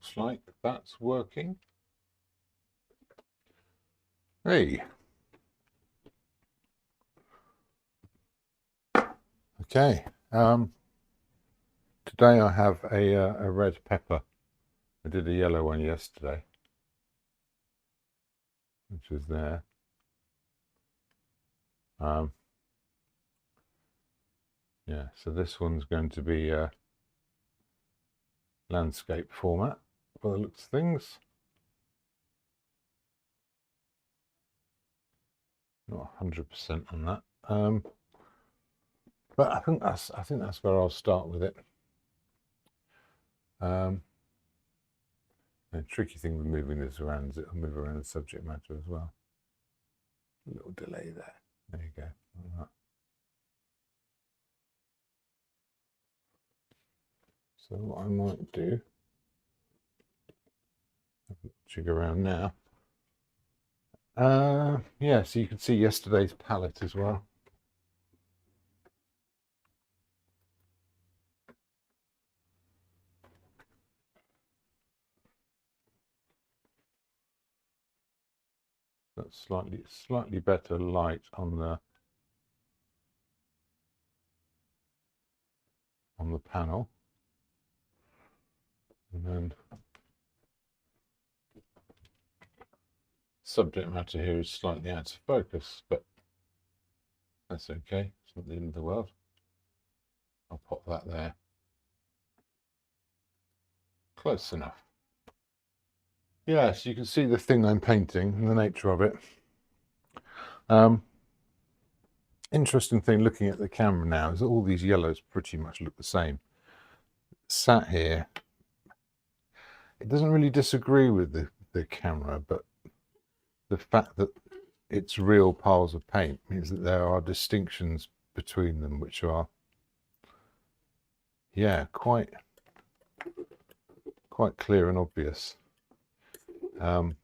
Looks like that's working. Hey. Okay. Today I have a red pepper. I did a yellow one yesterday, which is there. Yeah, so this one's going to be a landscape format by the looks of things. Not 100% on that. But I think that's where I'll start with it. The tricky thing with moving this around is it'll move around the subject matter as well. A little delay there. There you go. Like that. So what I might do, jig around now. Yeah, so you can see yesterday's palette as well. That's slightly better light on the panel, and then subject matter here is slightly out of focus, but that's okay. It's not the end of the world. I'll pop that there. Close enough. Yes, you can see the thing I'm painting and the nature of it. Interesting thing looking at the camera now is that all these yellows pretty much look the same. Sat here, it doesn't really disagree with the camera, but the fact that it's real piles of paint means that there are distinctions between them which are, yeah, quite clear and obvious. That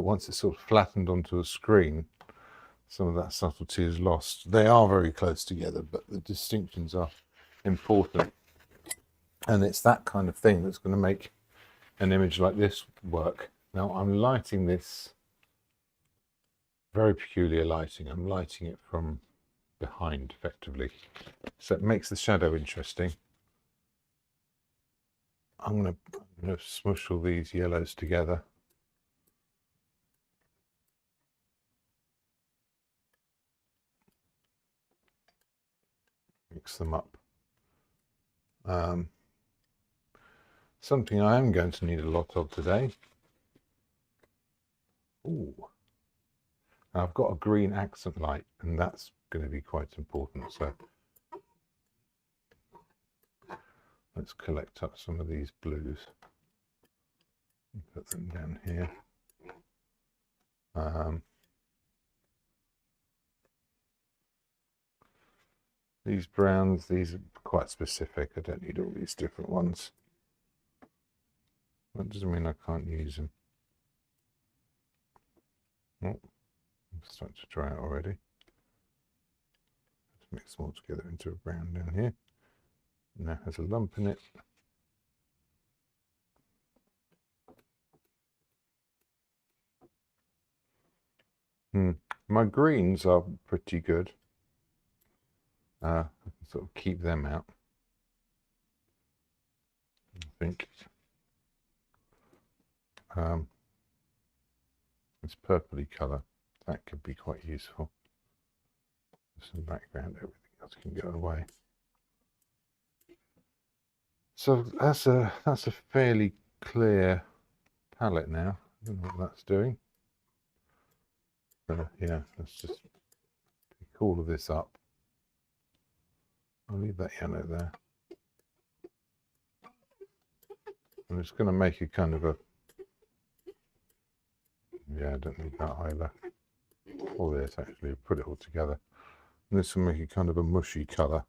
once it's sort of flattened onto a screen, some of that subtlety is lost. They are very close together, but the distinctions are important. And it's that kind of thing that's going to make an image like this work. Now I'm lighting this, very peculiar lighting. I'm lighting it from behind effectively. So it makes the shadow interesting. I'm going to smush all these yellows together. Mix them up. Something I am going to need a lot of today. Ooh. I've got a green accent light, and that's going to be quite important. So let's collect up some of these blues and put them down here. These browns, these are quite specific. I don't need all these different ones. That doesn't mean I can't use them. Oh, I'm starting to dry out already. Let's mix them all together into a brown down here. And that has a lump in it. My greens are pretty good. I can sort of keep them out, I think. This purpley colour, that could be quite useful. Some background, everything else can go away. So that's a fairly clear palette now. I don't know what that's doing. Yeah, let's just pick all of this up. I'll leave that yellow there. I'm just going to make a kind of a, yeah, I don't need that either. All this actually, put it all together. And this will make a kind of a mushy colour,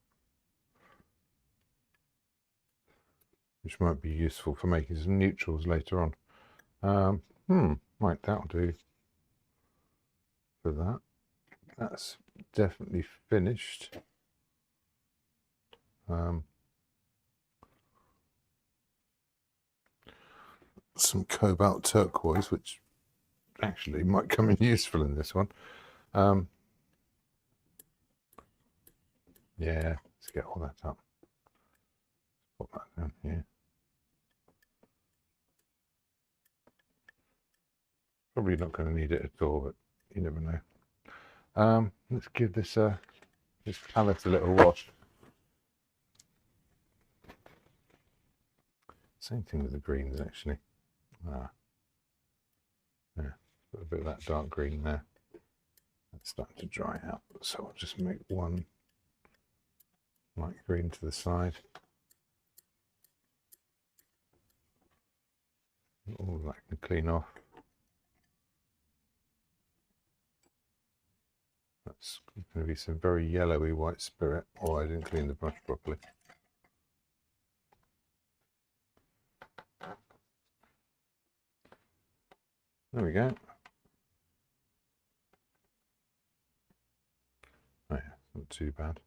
which might be useful for making some neutrals later on. Right, that'll do for that. That's definitely finished. some cobalt turquoise, which actually might come in useful in this one. Yeah, let's get all that up. Put that down here. Probably not going to need it at all, but you never know. Let's give this palette a little wash. Same thing with the greens, actually. Yeah, put a bit of that dark green there. It's starting to dry out, so I'll just make one light green to the side. All that can clean off. That's going to be some very yellowy white spirit. Oh, I didn't clean the brush properly. There we go. Oh yeah, not too bad.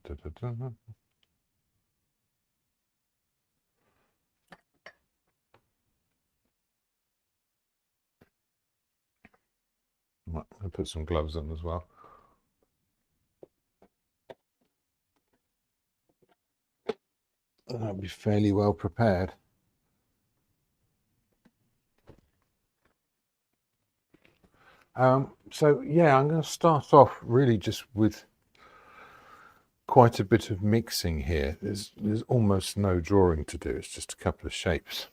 Da, da, da. Right, I'll put some gloves on as well. And I'll be fairly well prepared. So yeah, I'm going to start off really just with quite a bit of mixing here. There's almost no drawing to do. It's just a couple of shapes.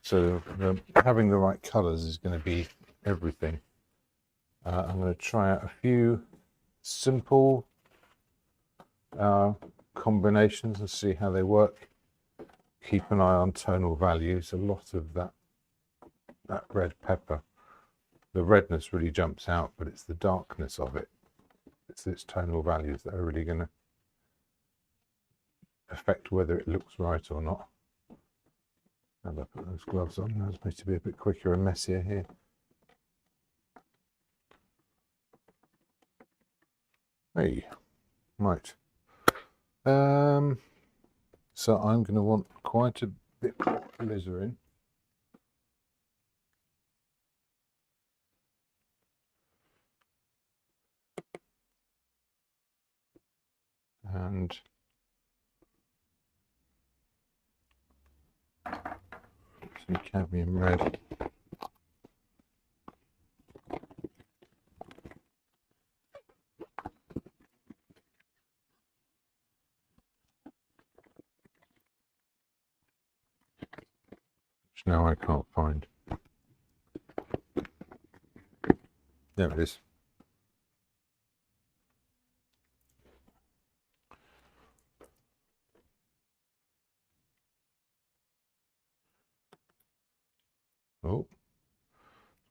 So having the right colours is going to be everything. I'm going to try out a few simple combinations and see how they work. Keep an eye on tonal values. A lot of that red pepper, the redness really jumps out, but it's the darkness of it. It's its tonal values that are really going to affect whether it looks right or not. Now that I put those gloves on, I was supposed to be a bit quicker and messier here. Hey, right. So I'm going to want quite a bit more alizarin. And some cadmium red. Which now I can't find. There it is. Oh,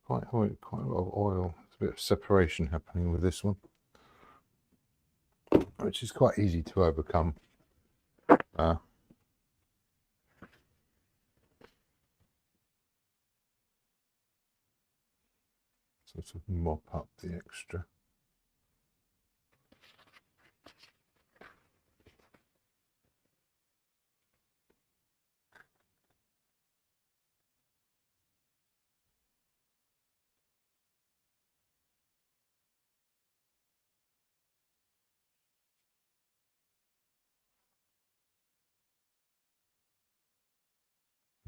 quite a lot of oil. There's a bit of separation happening with this one, which is quite easy to overcome. Sort of mop up the extra.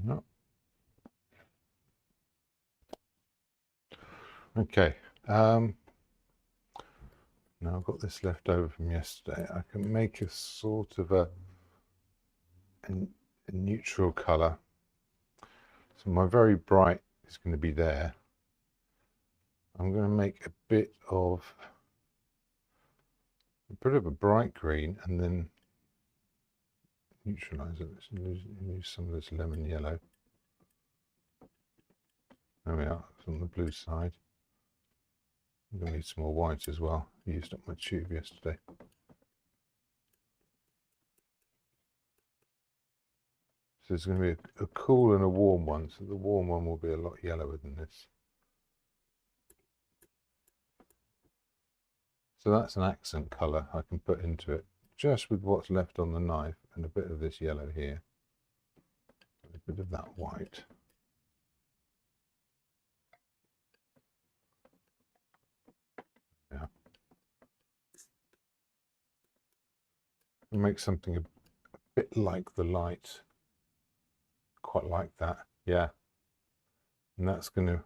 No. Okay. Now I've got this left over from yesterday. I can make a sort of a neutral colour. So my very bright is going to be there. I'm going to make a bit of a bright green and then neutralise it. Let's use some of this lemon yellow. There we are. It's on the blue side. I'm going to need some more white as well. I used up my tube yesterday. So there's going to be a cool and a warm one. So the warm one will be a lot yellower than this. So that's an accent colour I can put into it, just with what's left on the knife and a bit of this yellow here, a bit of that white. Yeah. And make something a bit like the light. Quite like that, yeah. And that's going to,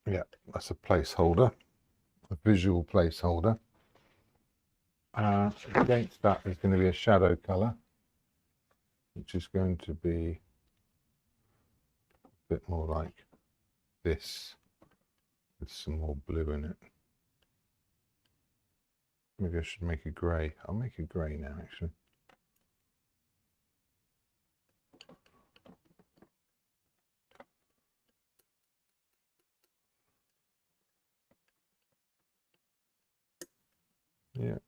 yeah, that's a placeholder, a visual placeholder. Against that is going to be a shadow colour, which is going to be a bit more like this, with some more blue in it. Maybe I should make a grey. I'll make a grey now, actually. Yeah,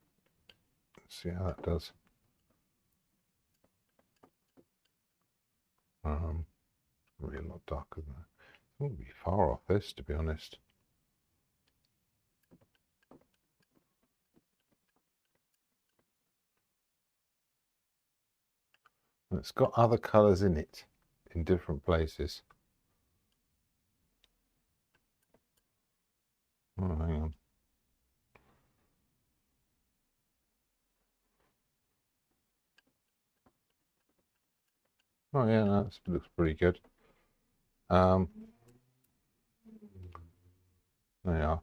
let's see how that does. Really a lot darker than that. It wouldn't be far off this, to be honest. And it's got other colours in it, in different places. Oh, hang on. Oh yeah, no, that looks pretty good. There you are.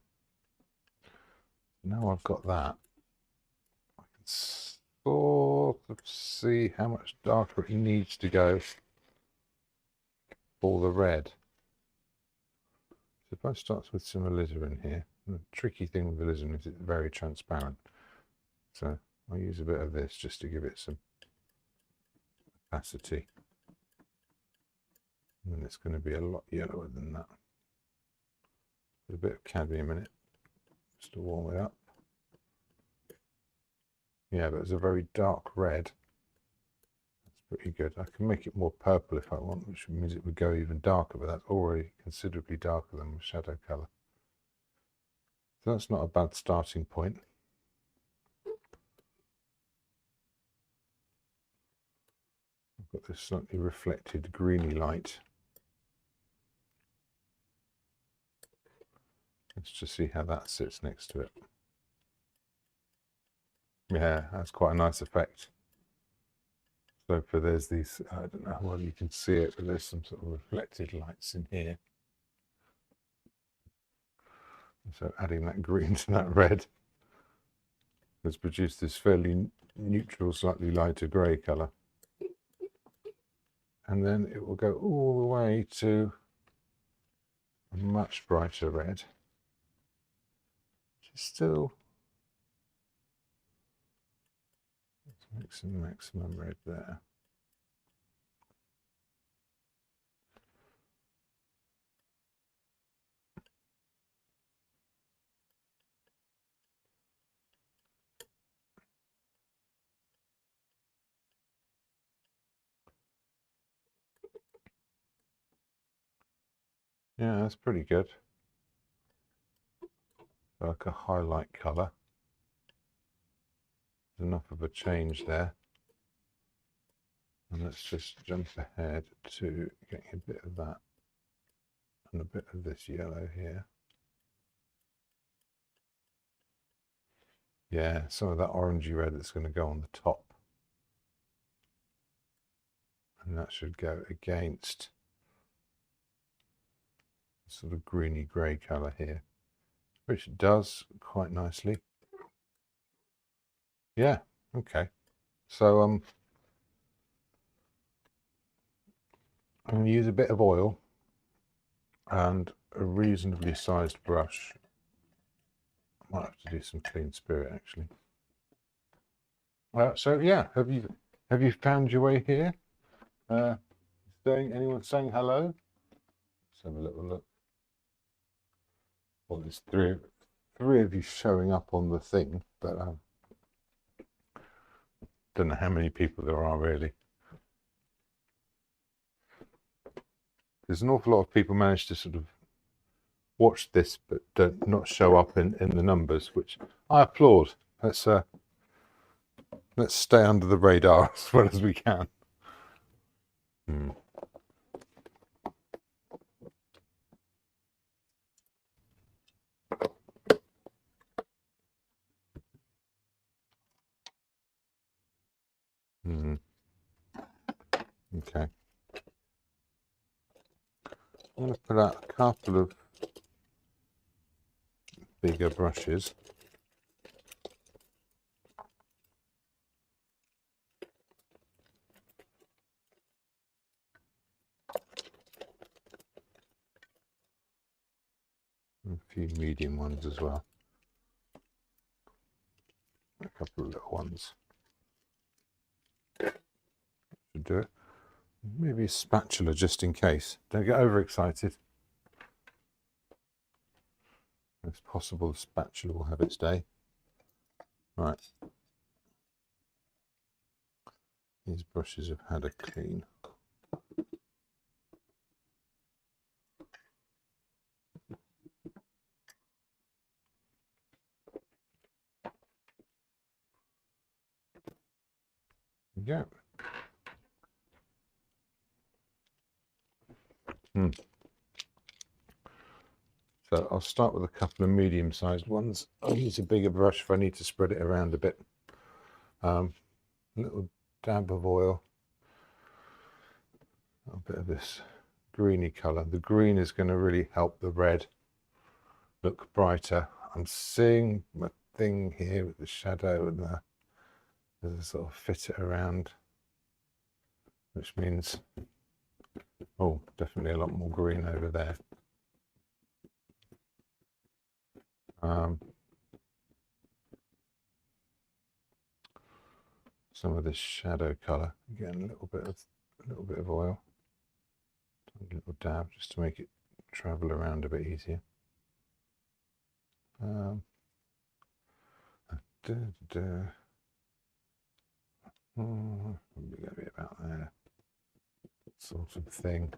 Now I've got that, I can sort of see how much darker it needs to go for the red. So if I start with some alizarin here, the tricky thing with alizarin is it's very transparent. So I'll use a bit of this just to give it some opacity. And it's going to be a lot yellower than that. Put a bit of cadmium in it just to warm it up. Yeah, but it's a very dark red. That's pretty good. I can make it more purple if I want, which means it would go even darker, but that's already considerably darker than the shadow colour. So that's not a bad starting point. I've got this slightly reflected greeny light. Let's just see how that sits next to it. Yeah, that's quite a nice effect. So for there's these, I don't know how well you can see it, but there's some sort of reflected lights in here. So adding that green to that red has produced this fairly neutral, slightly lighter grey colour. And then it will go all the way to a much brighter red, which is still, let's make some maximum red there. Yeah, that's pretty good. Like a highlight colour. There's enough of a change there. And let's just jump ahead to getting a bit of that and a bit of this yellow here. Yeah, some of that orangey red that's going to go on the top. And that should go against sort of greeny grey colour here, which it does quite nicely. Yeah, okay. So I'm going to use a bit of oil and a reasonably sized brush. I might have to do some clean spirit actually. So yeah, have you found your way here? Anyone saying hello? Let's have a little look. Well, there's three of you showing up on the thing, but don't know how many people there are really. There's an awful lot of people manage to sort of watch this but not show up in the numbers, which I applaud. Let's stay under the radar as well as we can. Okay. I'm going to put out a couple of bigger brushes. And a few medium ones as well. A couple of little ones. Should do it. Maybe a spatula just in case. Don't get overexcited. It's possible the spatula will have its day. Right. These brushes have had a clean. Yeah. So I'll start with a couple of medium-sized ones. I'll use a bigger brush if I need to spread it around a bit. A little dab of oil. A bit of this greeny colour. The green is going to really help the red look brighter. I'm seeing my thing here with the shadow and there's a sort of fit it around, which means, oh, definitely a lot more green over there. Some of this shadow colour, again, a little bit of oil, a little dab just to make it travel around a bit easier. Probably going to be about there, sort of thing.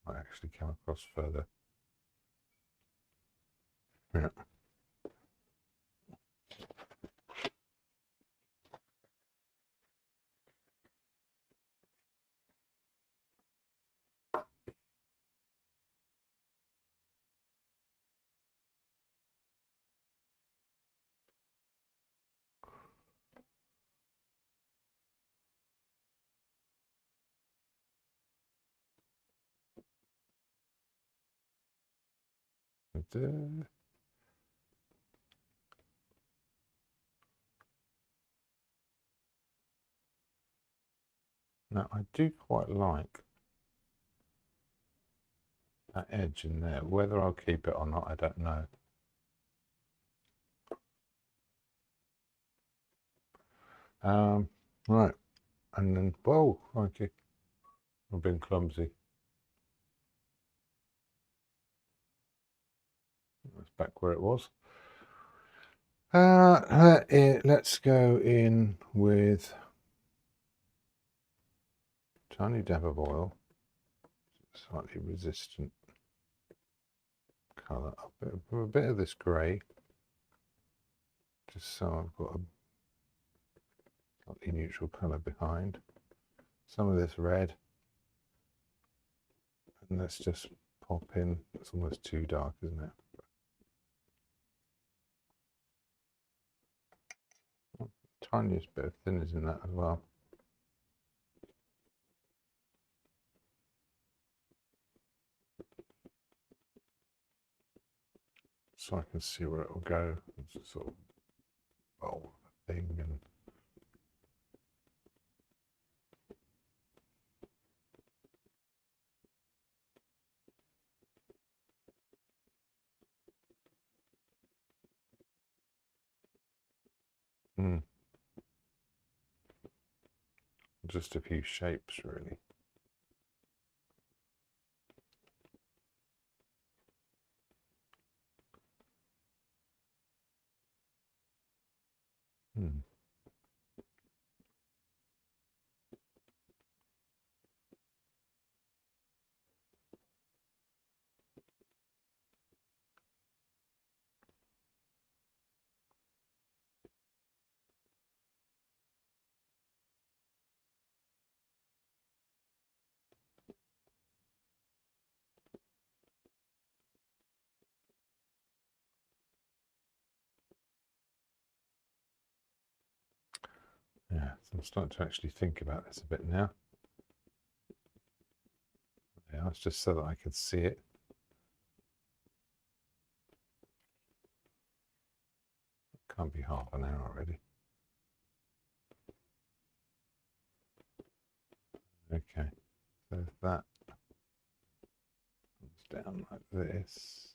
Might actually come across further. Yeah. Now I do quite like that edge in there. Whether I'll keep it or not, I don't know. Right, and then, whoa, okay, I've been clumsy. That's back where it was. Let's go in with a tiny dab of oil, slightly resistant colour, a bit of this grey, just so I've got a slightly neutral colour behind, some of this red, and let's just pop in, it's almost too dark, isn't it? Tiniest bit of thinners in that as well. So I can see where it will go. It's a sort of bowl thing, and just a few shapes really. Yeah, so I'm starting to actually think about this a bit now. Yeah, it's just so that I could see it. Can't be half an hour already. Okay, so that comes down like this.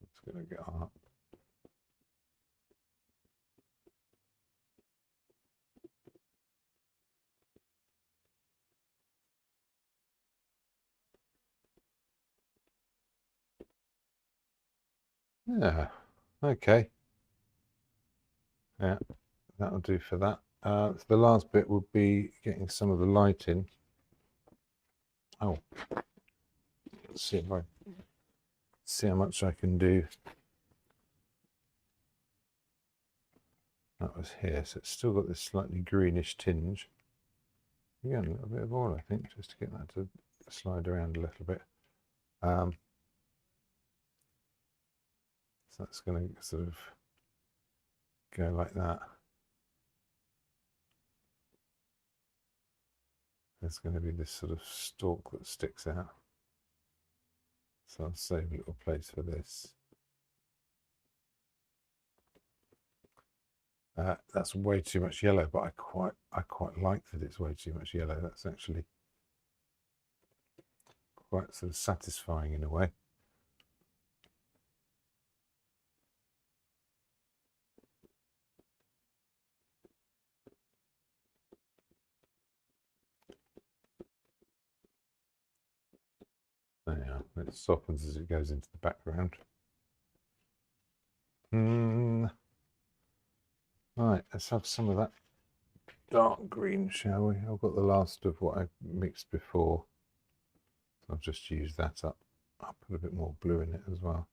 It's going to go up. Yeah, okay. Yeah, that'll do for that. The last bit will be getting some of the light in. Oh, let's see if I see how much I can do. That was here, so it's still got this slightly greenish tinge. Again, a little bit of oil, I think, just to get that to slide around a little bit. So that's going to sort of go like that. There's going to be this sort of stalk that sticks out. So I'll save a little place for this. That's way too much yellow, but I quite like that it's way too much yellow. That's actually quite sort of satisfying in a way. There you are. It softens as it goes into the background. Right, let's have some of that dark green, shall we? I've got the last of what I mixed before. I'll just use that up. I'll put a bit more blue in it as well.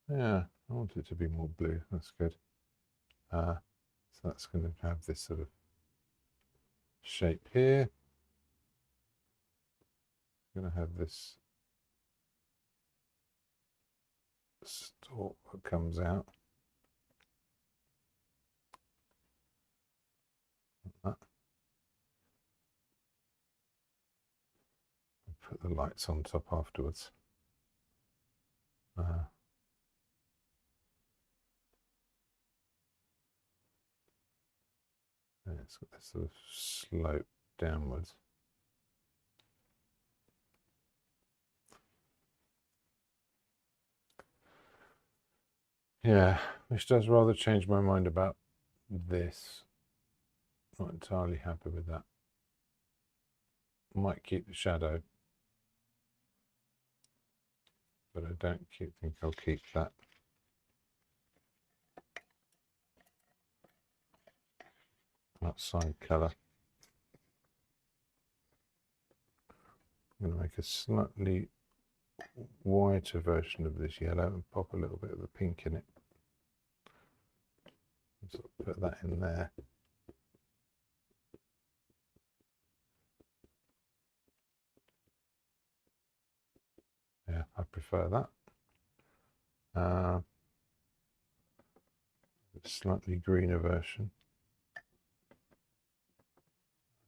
Yeah, I want it to be more blue. That's good. So that's going to have this sort of shape here. It's going to have this stalk that comes out. Like that. Put the lights on top afterwards. And it's got this sort of slope downwards. Yeah, which does rather change my mind about this. Not entirely happy with that. Might keep the shadow, but I don't think I'll keep that. Outside colour. I'm going to make a slightly whiter version of this yellow and pop a little bit of the pink in it. So put that in there. Yeah, I prefer that. A slightly greener version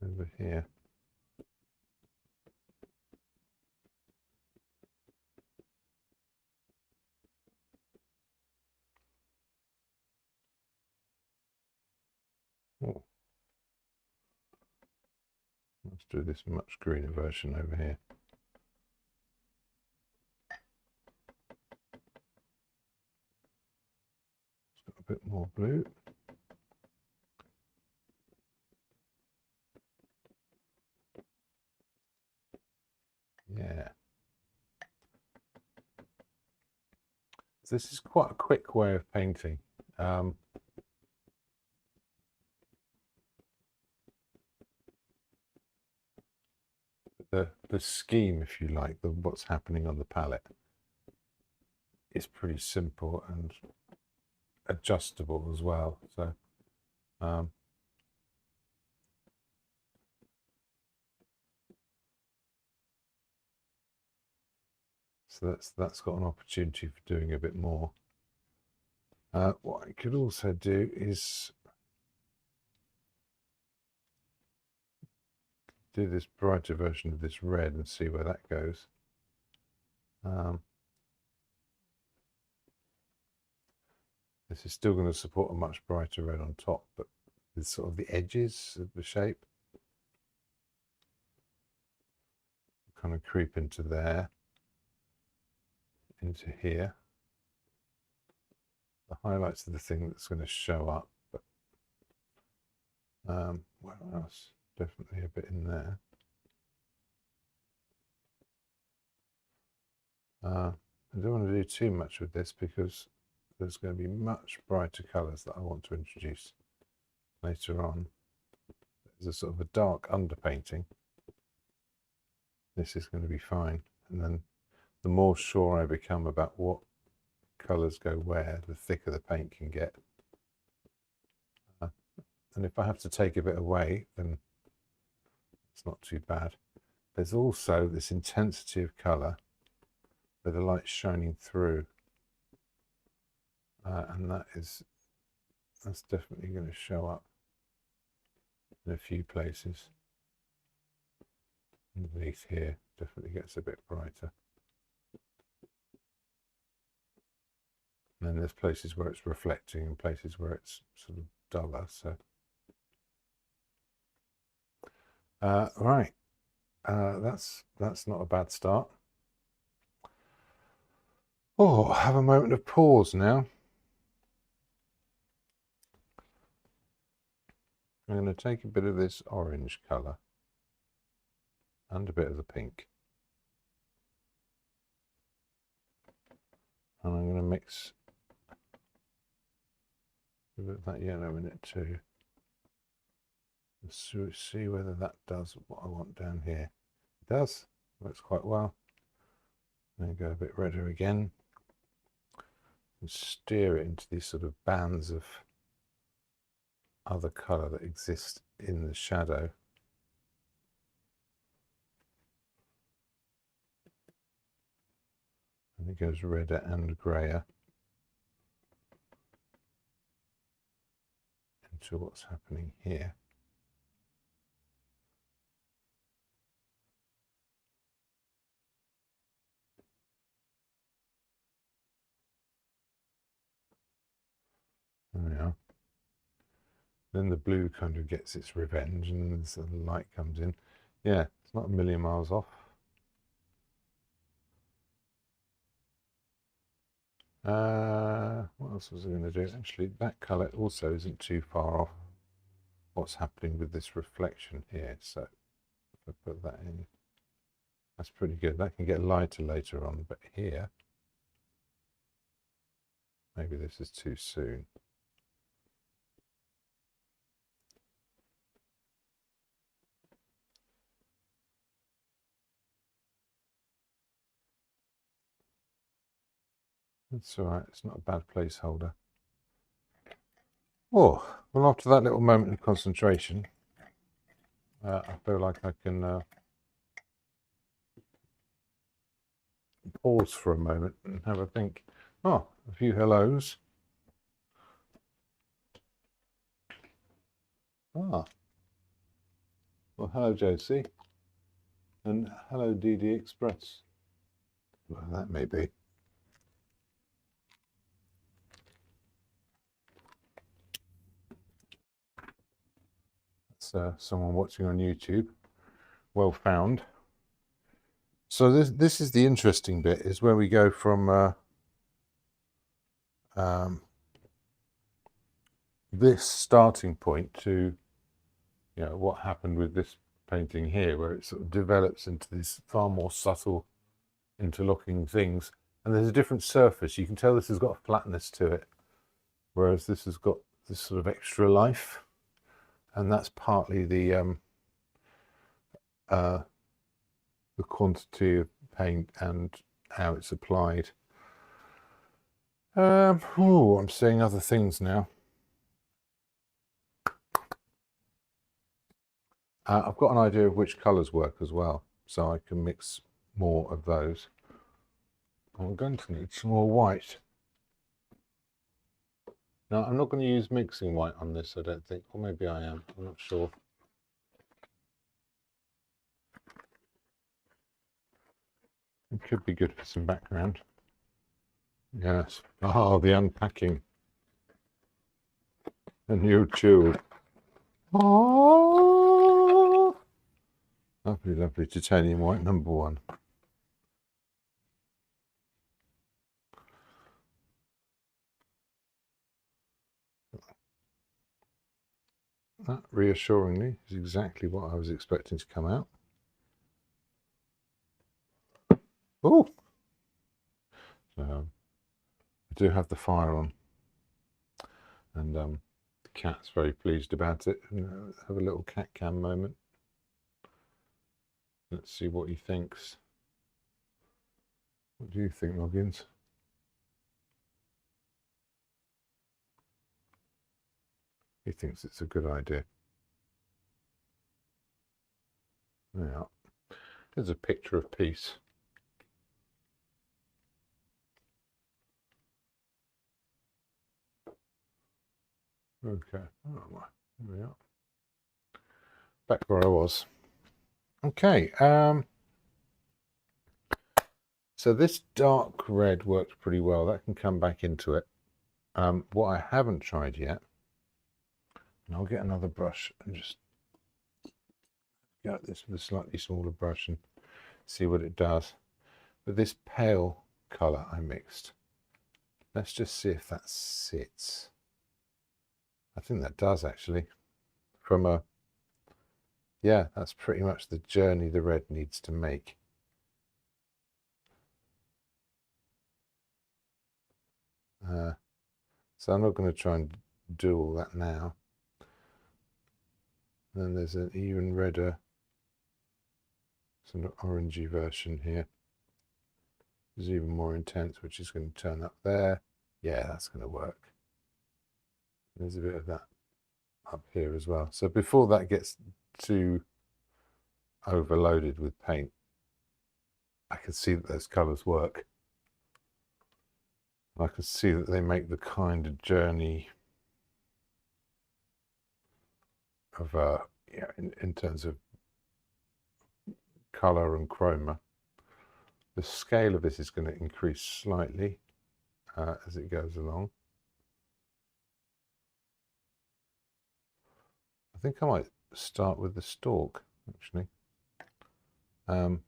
over here. Oh. Let's do this much greener version over here. It's got a bit more blue. Yeah. So this is quite a quick way of painting. The scheme, if you like, what's happening on the palette is pretty simple and adjustable as well. So So that's got an opportunity for doing a bit more. What I could also do is do this brighter version of this red and see where that goes. This is still going to support a much brighter red on top, but with sort of the edges of the shape kind of creep into there, into here. The highlights are the thing that's going to show up, but where else? Definitely a bit in there. I don't want to do too much with this because there's going to be much brighter colours that I want to introduce later on. There's a sort of a dark underpainting. This is going to be fine, and then the more sure I become about what colours go where, the thicker the paint can get. And if I have to take a bit away, then it's not too bad. There's also this intensity of colour where the light's shining through, and that's definitely going to show up in a few places. Underneath here definitely gets a bit brighter. And then there's places where it's reflecting and places where it's sort of duller. So, right, that's not a bad start. Oh, have a moment of pause now. I'm going to take a bit of this orange colour and a bit of the pink, and I'm going to mix a bit of that yellow in it too. Let's see whether that does what I want down here. It does. Works quite well. Then go a bit redder again and steer it into these sort of bands of other colour that exist in the shadow. And it goes redder and greyer into what's happening here. There we are. Then the blue kind of gets its revenge and the light comes in. Yeah, it's not a million miles off. What else was I going to do? Actually, that colour also isn't too far off what's happening with this reflection here. So if I put that in, that's pretty good. That can get lighter later on, but here, maybe this is too soon. That's all right. It's not a bad placeholder. Oh, well, after that little moment of concentration, I feel like I can pause for a moment and have a think. Oh, a few hellos. Ah. Well, hello, Josie. And hello, DD Express. Well, that may be. That's someone watching on YouTube. Well found. So this is the interesting bit, is where we go from this starting point to, you know, what happened with this painting here, where it sort of develops into these far more subtle interlocking things. And there's a different surface. You can tell this has got a flatness to it, whereas this has got this sort of extra life. And that's partly the quantity of paint and how it's applied. I'm seeing other things now. I've got an idea of which colours work as well, so I can mix more of those. I'm going to need some more white. Now, I'm not going to use mixing white on this, I don't think. Or maybe I am. I'm not sure. It could be good for some background. Yes. Oh, the unpacking. And you chilled. Oh, lovely, lovely titanium white number 1. That, reassuringly, is exactly what I was expecting to come out. Oh, so I do have the fire on, and the cat's very pleased about it. Have a little cat cam moment. Let's see what he thinks. What do you think, Noggins? He thinks it's a good idea. Yeah. There's a picture of peace. Okay. Oh, there we are. Back where I was. Okay. So this dark red works pretty well. That can come back into it. What I haven't tried yet, and I'll get another brush and just get this with a slightly smaller brush and see what it does. But this pale colour I mixed, let's just see if that sits. I think that does actually. From a, yeah, that's pretty much the journey the red needs to make. So I'm not going to try and do all that now. And then there's an even redder, sort of orangey version here. There's even more intense, which is going to turn up there. Yeah, that's going to work. There's a bit of that up here as well. So before that gets too overloaded with paint, I can see that those colours work. I can see that they make the kind of journey of yeah, in terms of colour and chroma. The scale of this is going to increase slightly as it goes along. I think I might start with the stalk, actually. No,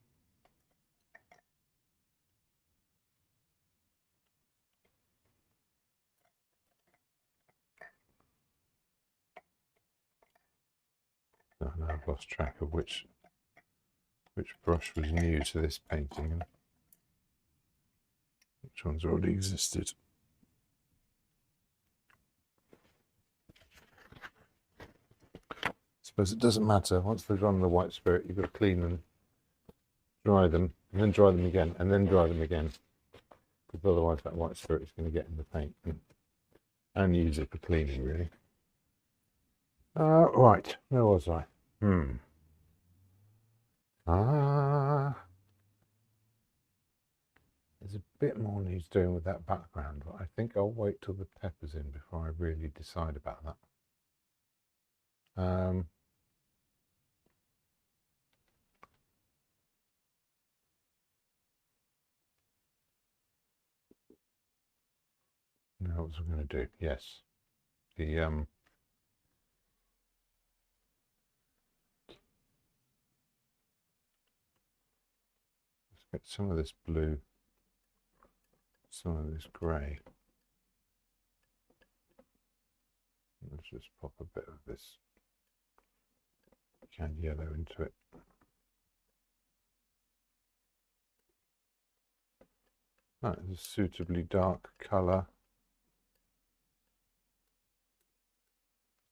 I've lost track of which brush was new to this painting and which ones already existed. I suppose it doesn't matter. Once they've run the white spirit, you've got to clean them, dry them, and then dry them again, and then dry them again. Because otherwise that white spirit is going to get in the paint and use it for cleaning, really. Right, where was I? There's a bit more needs doing with that background, but I think I'll wait till the pepper's in before I really decide about that. Now what was I going to do? Yes, the let's get some of this blue, some of this grey. Let's just pop a bit of this candy yellow into it. That is a suitably dark colour.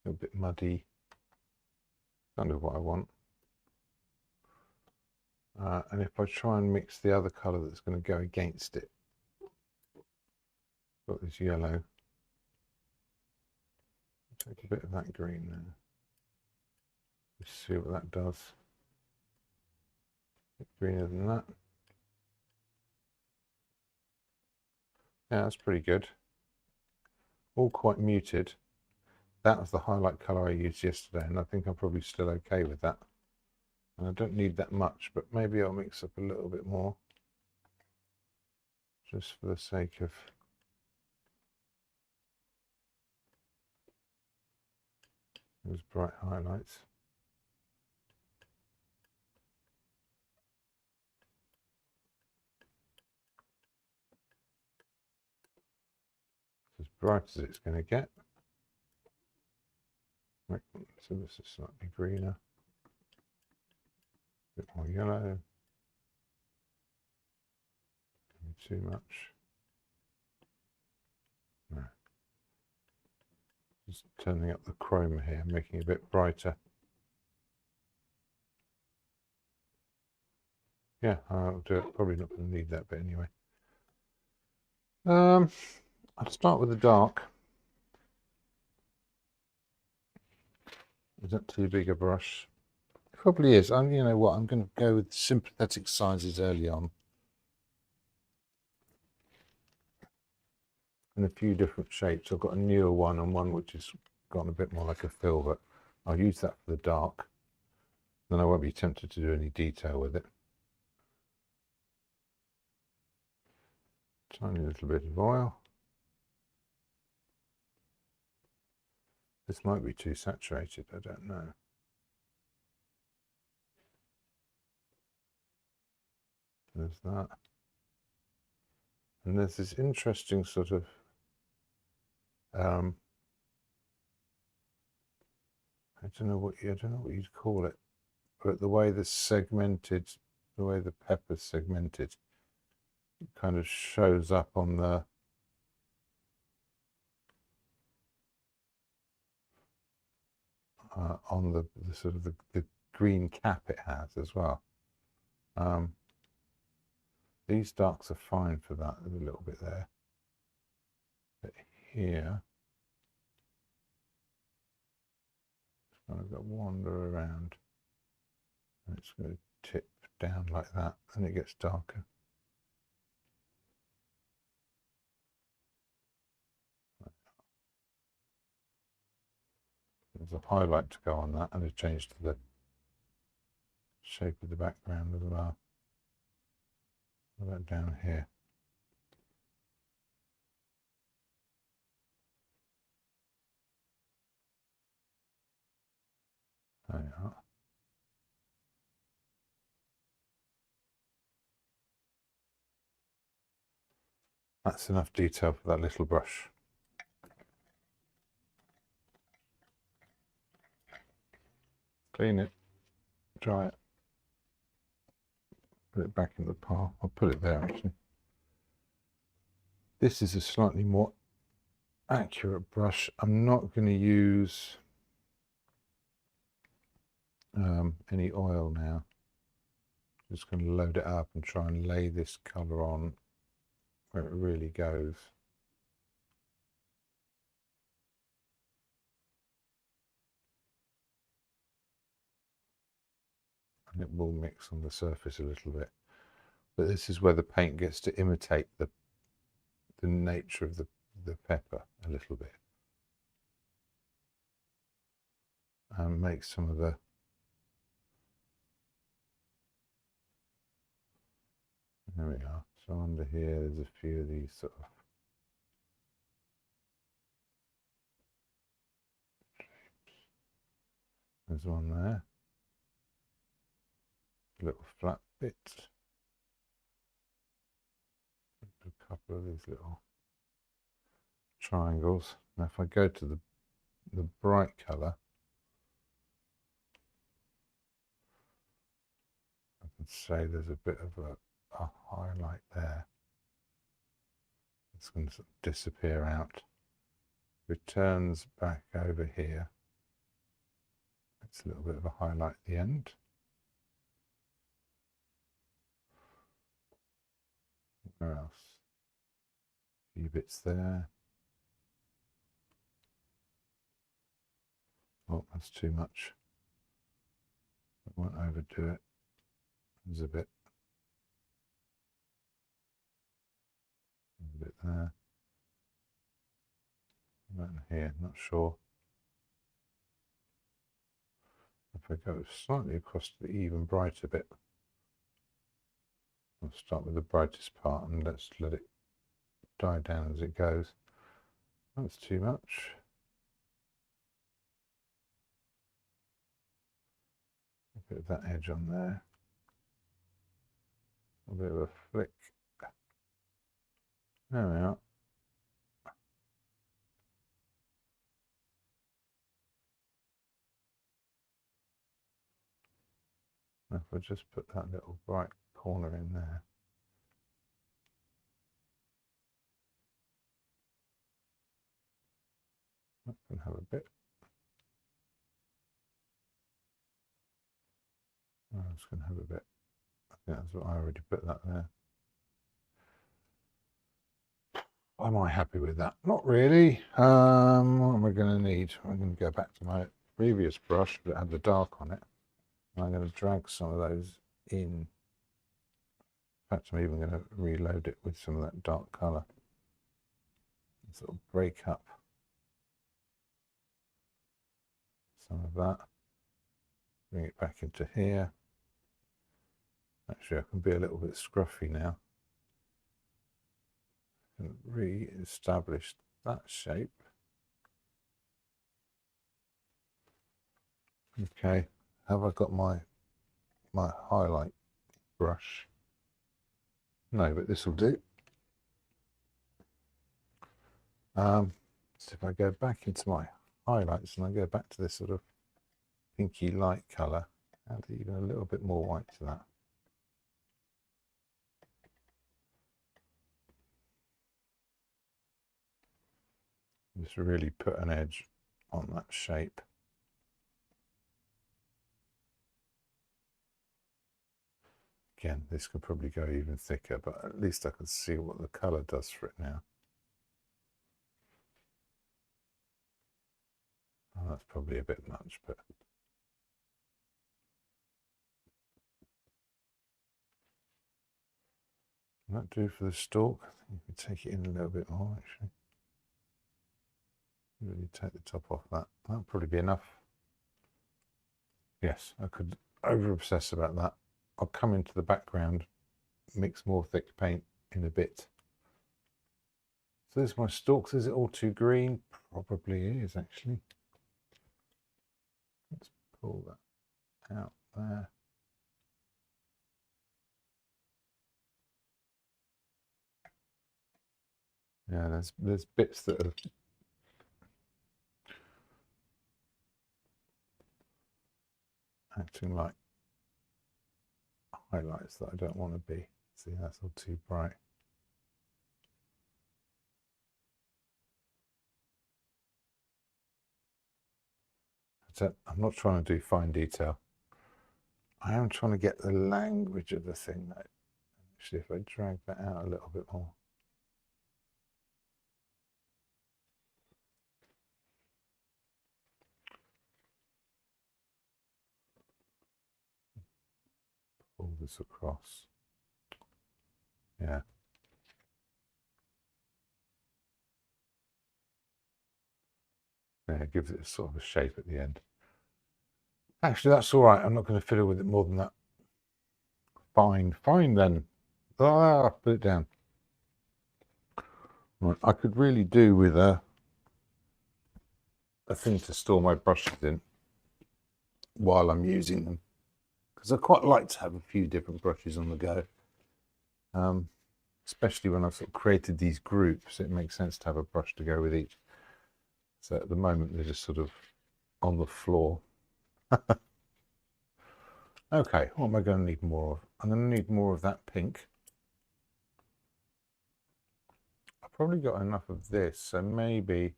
A bit muddy. Kind of what I want. And if I try and mix the other colour that's going to go against it, got this yellow. Take a bit of that green there. Let's see what that does. A bit greener than that. Yeah, that's pretty good. All quite muted. That was the highlight colour I used yesterday, and I think I'm probably still okay with that. And I don't need that much, but maybe I'll mix up a little bit more, just for the sake of those bright highlights. As bright as it's going to get. Right, so this is slightly greener, a bit more yellow, maybe too much. No. Just turning up the chroma here, making it a bit brighter. Yeah, I'll do it. Probably not going to need that bit anyway. I'll start with the dark. Is that too big a brush? It probably is. You know what? I'm going to go with sympathetic sizes early on. In a few different shapes. I've got a newer one and one which has gone a bit more like a fill, but I'll use that for the dark. Then I won't be tempted to do any detail with it. Tiny little bit of oil. This might be too saturated, I don't know. There's that. And there's this interesting sort of I don't know what you'd call it, but the way the pepper's segmented, it kind of shows up on the sort of the green cap it has as well. These darks are fine for that. There's a little bit there, but here it's kind of got to wander around, and it's going to tip down like that, and it gets darker. There's a highlight to go on that, and a change to the shape of the background as well. What about down here? There you are. That's enough detail for that little brush. Clean it, dry it, put it back in the pile. I'll put it there actually. This is a slightly more accurate brush. I'm not going to use any oil now. Just going to load it up and try and lay this colour on where it really goes. And it will mix on the surface a little bit. But this is where the paint gets to imitate the nature of the pepper a little bit. And make some of the there we are. So under here there's a few of these sort of shapes. There's one there. Little flat bits. A couple of these little triangles. Now if I go to the bright colour, I can say there's a bit of a highlight there. It's going to sort of disappear out. Returns back over here. It's a little bit of a highlight at the end. Where else? A few bits there. Oh, that's too much. I won't overdo it. There's a bit there. Around here, not sure. If I go slightly across to the even brighter bit, I'll start with the brightest part and let's let it die down as it goes. That's too much. A bit of that edge on there. A bit of a flick. There we are. If I just put that little bright corner in there. I can have a bit. I was going to have a bit. I think that's what I already put that there. Am I happy with that? Not really. What am I going to need? I'm going to go back to my previous brush that had the dark on it. I'm going to drag some of those in. In fact, I'm even going to reload it with some of that dark colour. Sort of break up some of that. Bring it back into here. Actually, I can be a little bit scruffy now. And re-establish that shape. Okay, have I got my highlight brush? No, but this will do. So if I go back into my highlights and I go back to this sort of pinky light colour, add even a little bit more white to that. Just really put an edge on that shape. Again, this could probably go even thicker, but at least I can see what the colour does for it now. Oh, that's probably a bit much, but will that do for the stalk? I think we can take it in a little bit more, actually. Really take the top off that. That'll probably be enough. Yes, I could over-obsess about that. I'll come into the background, mix more thick paint in a bit. So there's my stalks. Is it all too green? Probably is, actually. Let's pull that out there. Yeah, there's bits that are acting like highlights that I don't want to be. See, that's all too bright. I'm not trying to do fine detail. I am trying to get the language of the thing, though. Actually, if I drag that out a little bit more. Pull this across. Yeah. Yeah, it gives it a sort of a shape at the end. Actually, that's all right. I'm not going to fiddle with it more than that. Fine, fine then. Ah, put it down. Right, I could really do with a thing to store my brushes in while I'm using them, because I quite like to have a few different brushes on the go. Especially when I've sort of created these groups, it makes sense to have a brush to go with each. So at the moment, they're just sort of on the floor. Okay, what am I going to need more of? I'm going to need more of that pink. I've probably got enough of this, so maybe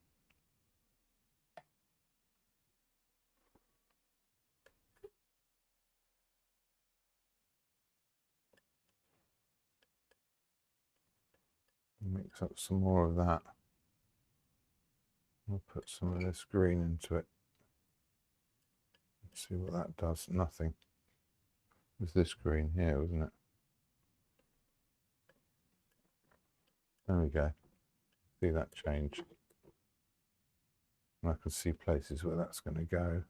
mix up some more of that. I'll put some of this green into it. Let's see what that does. Nothing. It was this green here, wasn't it? There we go. See that change? And I can see places where that's going to go.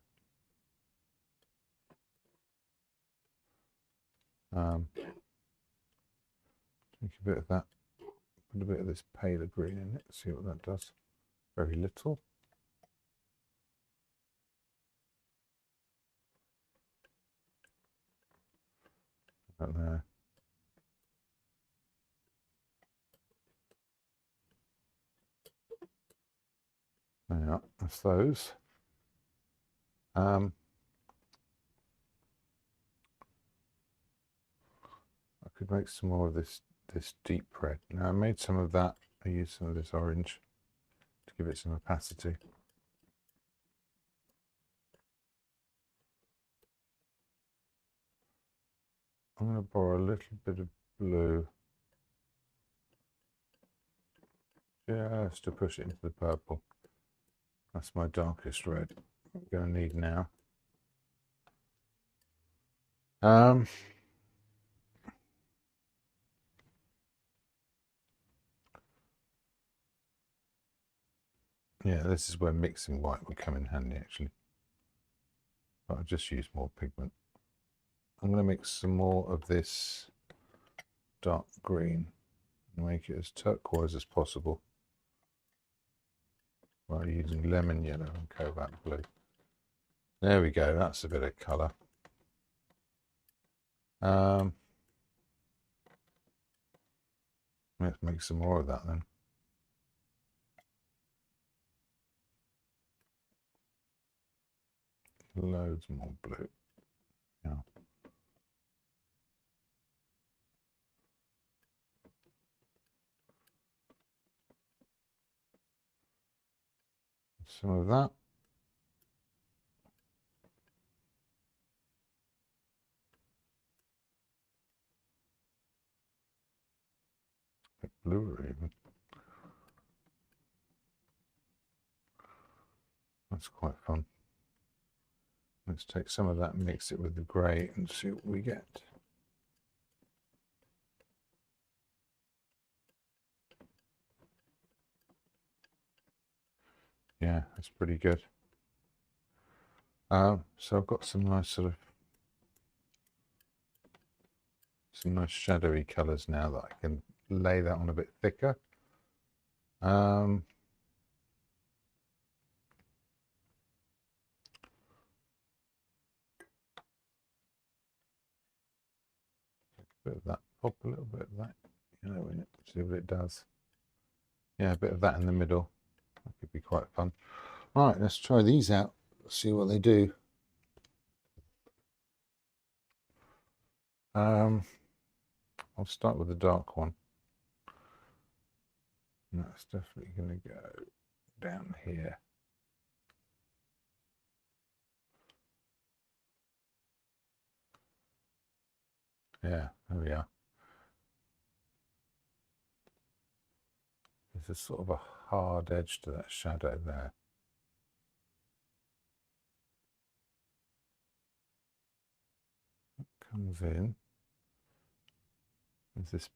Take a bit of that, put a bit of this paler green in it, see what that does. Very little. Right there. Yeah, that's those. I could make some more of this deep red. Now I made some of that. I used some of this orange to give it some opacity. I'm going to borrow a little bit of blue just to push it into the purple. That's my darkest red I'm going to need now. Yeah, this is where mixing white would come in handy actually. But I'll just use more pigment. I'm going to mix some more of this dark green and make it as turquoise as possible while using lemon yellow and cobalt blue. There we go, that's a bit of colour. Let's make some more of that then. Loads more blue. Yeah. Some of that. A bit bluer even. That's quite fun. Let's take some of that and mix it with the grey and see what we get. Yeah, that's pretty good. So I've got some nice shadowy colours now that I can lay that on a bit thicker. A bit of that, pop a little bit of that, you know, in it, see what it does. Yeah, a bit of that in the middle. That could be quite fun. All right, let's try these out, see what they do. I'll start with the dark one. And that's definitely going to go down here. Yeah, there we are. There's a sort of a hard edge to that shadow there. It comes in. There's this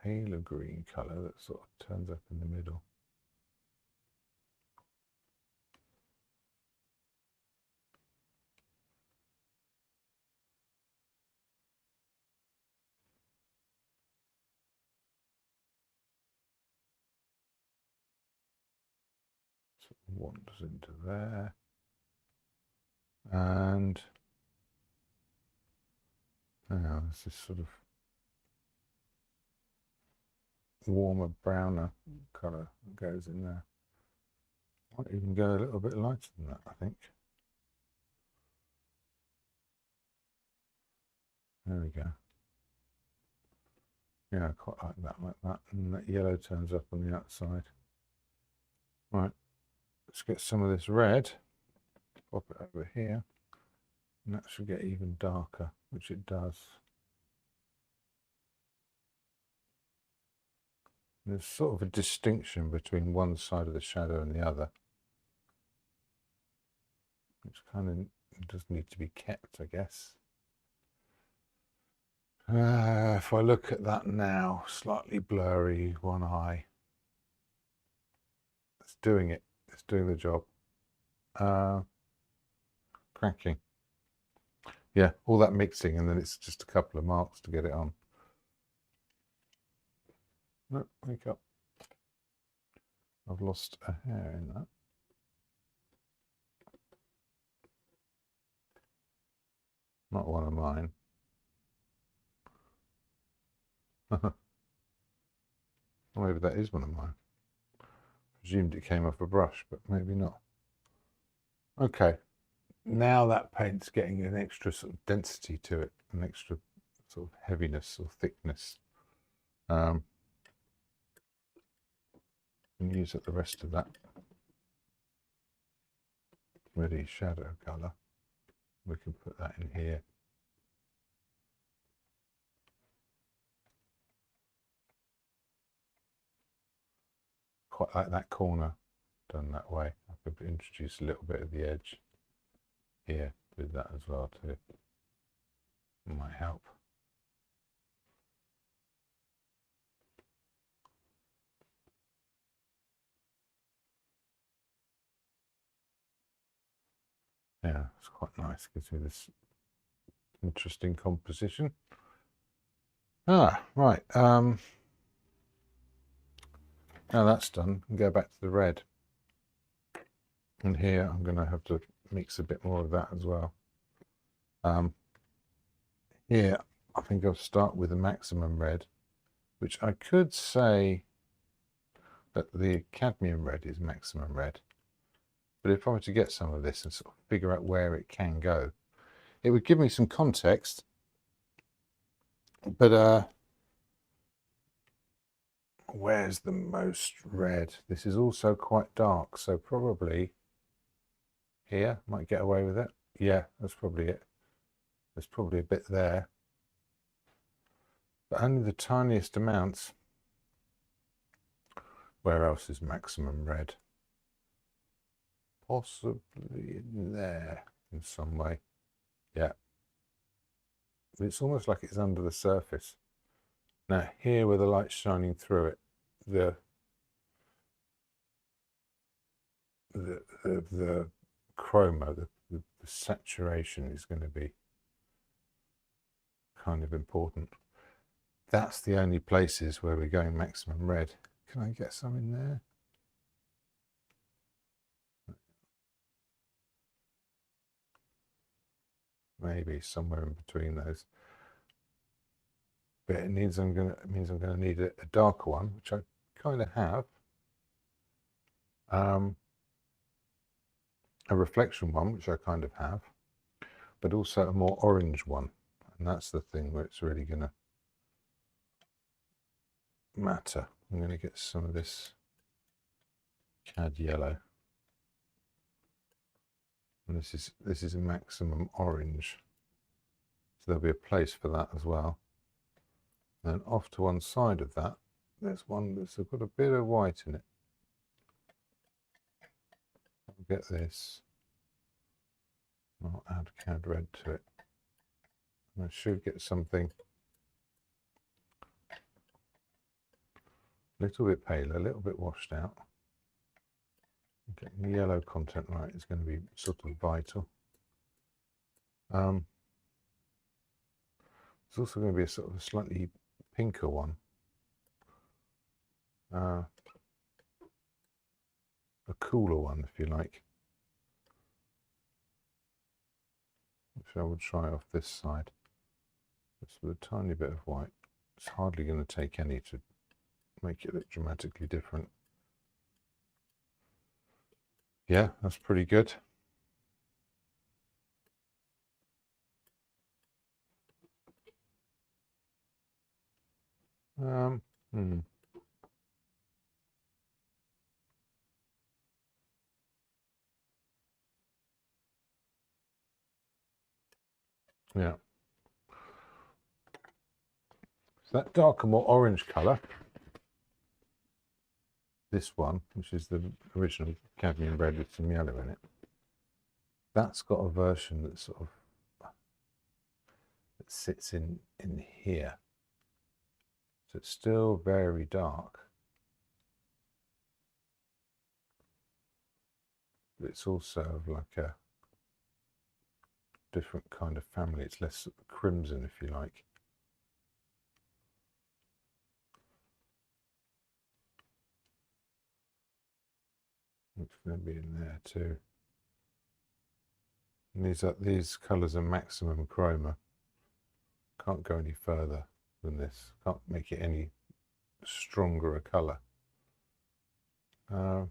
paler green colour that sort of turns up in the middle. Sort of wanders into there. And now there's this sort of warmer, browner colour that goes in there. Might even go a little bit lighter than that, I think. There we go. Yeah, I quite like that. And that yellow turns up on the outside. Right, let's get some of this red. Pop it over here. And that should get even darker, which it does. There's sort of a distinction between one side of the shadow and the other, which kind of does need to be kept, I guess. If I look at that now, slightly blurry, one eye. doing it. It's doing the job. Cracking. Yeah, all that mixing, and then it's just a couple of marks to get it on. No, wake up. I've lost a hair in that. Not one of mine. Maybe that is one of mine. Presumed it came off a brush, but maybe not. Okay, now that paint's getting an extra sort of density to it, an extra sort of heaviness or thickness. And use up the rest of that ready shadow colour. We can put that in here. Quite like that corner done that way. I could introduce a little bit of the edge here with that as well too. It might help. Yeah, it's quite nice. Gives me this interesting composition. Ah, right. Now that's done, and go back to the red. And here I'm going to have to mix a bit more of that as well. Here I think I'll start with the maximum red, which I could say that the cadmium red is maximum red. But if I were to get some of this and sort of figure out where it can go, it would give me some context. But where's the most red? This is also quite dark, so probably here might get away with it. Yeah, that's probably it. There's probably a bit there, but only the tiniest amounts. Where else is maximum red? Possibly in there in some way. Yeah, it's almost like it's under the surface. Now here where the light's shining through it, the chroma, the saturation is going to be kind of important. That's the only places where we're going maximum red. Can I get some in there? Maybe somewhere in between those. But it means I'm going to need a darker one, which I kind of have. A reflection one, which I kind of have, but also a more orange one. And that's the thing where it's really going to matter. I'm going to get some of this cad yellow. And this is a maximum orange. So there'll be a place for that as well. And then off to one side of that, there's one that's got a bit of white in it. I'll get this. I'll add cad red to it. And I should get something a little bit paler, a little bit washed out. Getting the yellow content right is going to be sort of vital. There's also going to be a sort of a slightly pinker one. A cooler one, if you like. Which I would try off this side. Just with a tiny bit of white. It's hardly going to take any to make it look dramatically different. Yeah, that's pretty good. Yeah. So that darker, more orange colour, this one, which is the original cadmium red with some yellow in it, that's got a version that sort of that sits in here. So it's still very dark. it's also of like a different kind of family. It's less crimson, if you like. It's going to be in there too. And these colours are maximum chroma. Can't go any further than this. Can't make it any stronger a colour. So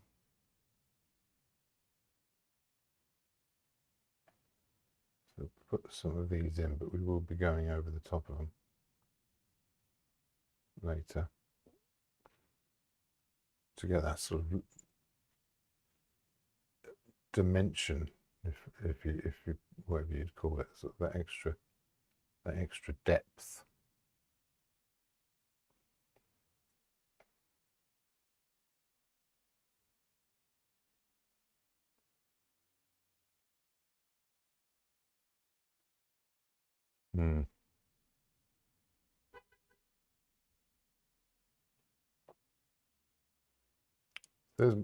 put some of these in, but we will be going over the top of them later to get that sort of dimension, if you whatever you'd call it, sort of that extra depth.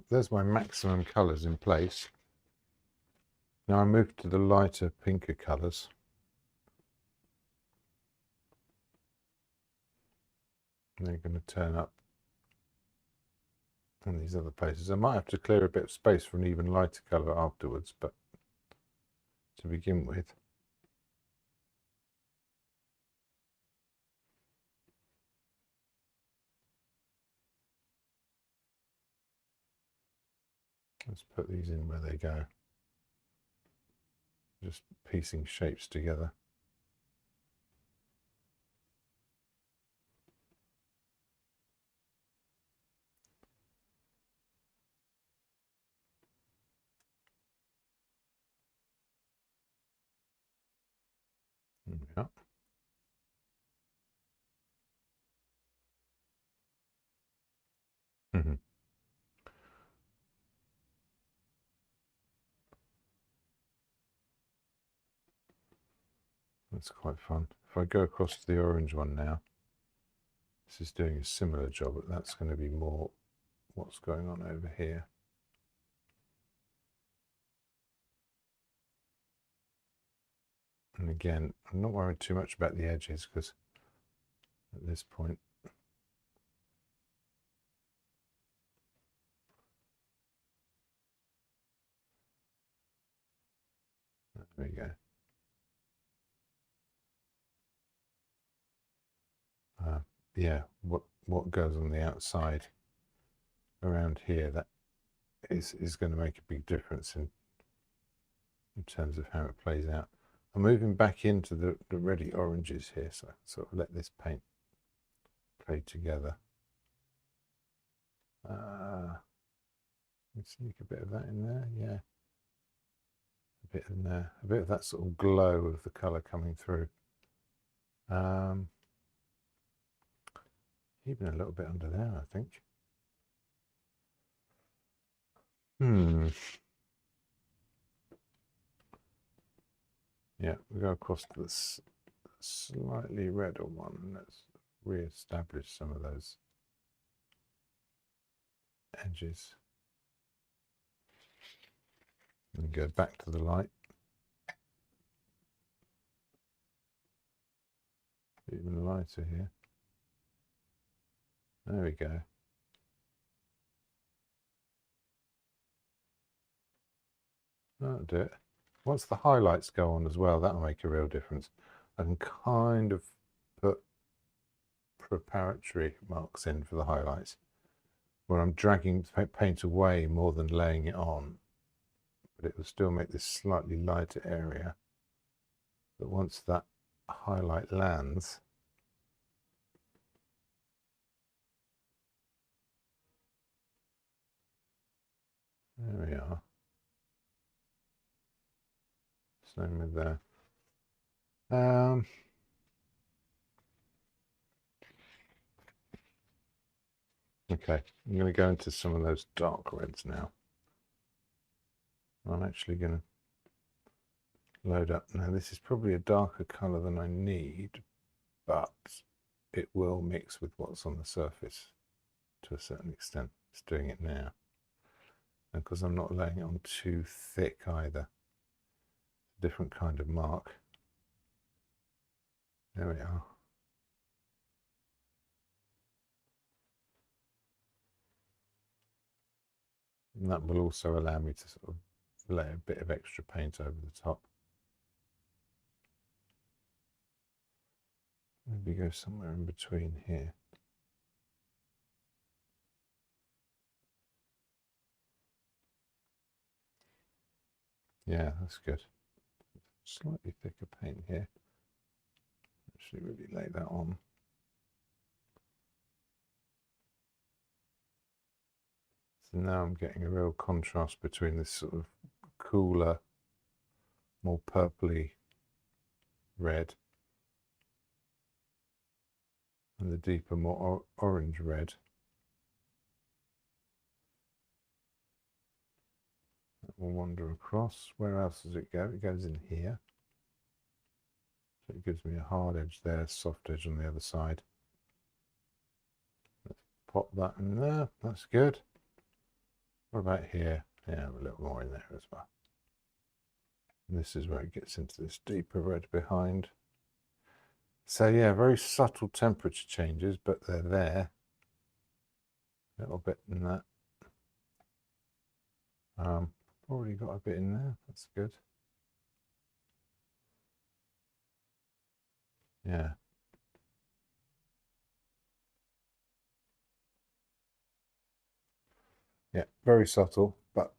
There's my maximum colours in place. Now I move to the lighter, pinker colours. They're going to turn up in these other places. I might have to clear a bit of space for an even lighter colour afterwards, but to begin with, let's put these in where they go. Just piecing shapes together. Yeah. That's quite fun. If I go across to the orange one now, this is doing a similar job, but that's going to be more what's going on over here. And again, I'm not worried too much about the edges because at this point, there we go. Yeah, what goes on the outside around here, that is going to make a big difference in terms of how it plays out. I'm moving back into the ready oranges here, so I can sort of let this paint play together. Let's sneak a bit of that in there, yeah. A bit in there, a bit of that sort of glow of the colour coming through. Even a little bit under there, I think. Yeah, we go across to this slightly redder one, and let's re-establish some of those edges. And go back to the light. Even lighter here. There we go. That'll do it. Once the highlights go on as well, that'll make a real difference. I can kind of put preparatory marks in for the highlights, where I'm dragging paint away more than laying it on, but it will still make this slightly lighter area. But once that highlight lands, there we are. Same with there. Okay, I'm going to go into some of those dark reds now. I'm actually going to load up. Now this is probably a darker colour than I need, but it will mix with what's on the surface to a certain extent. It's doing it now. because I'm not laying it on too thick either. Different kind of mark. There we are. And that will also allow me to sort of lay a bit of extra paint over the top. Maybe go somewhere in between here. Yeah, that's good. Slightly thicker paint here. Actually really lay that on. So now I'm getting a real contrast between this sort of cooler, more purpley red and the deeper, more orange red. That will wander across. Where else does it go? It goes in here. So it gives me a hard edge there, soft edge on the other side. Let's pop that in there. That's good. What about here? Yeah, a little more in there as well. And this is where it gets into this deeper red behind. So yeah, very subtle temperature changes, but they're there. A little bit in that. Already got a bit in there. That's good. Yeah. Yeah, very subtle, but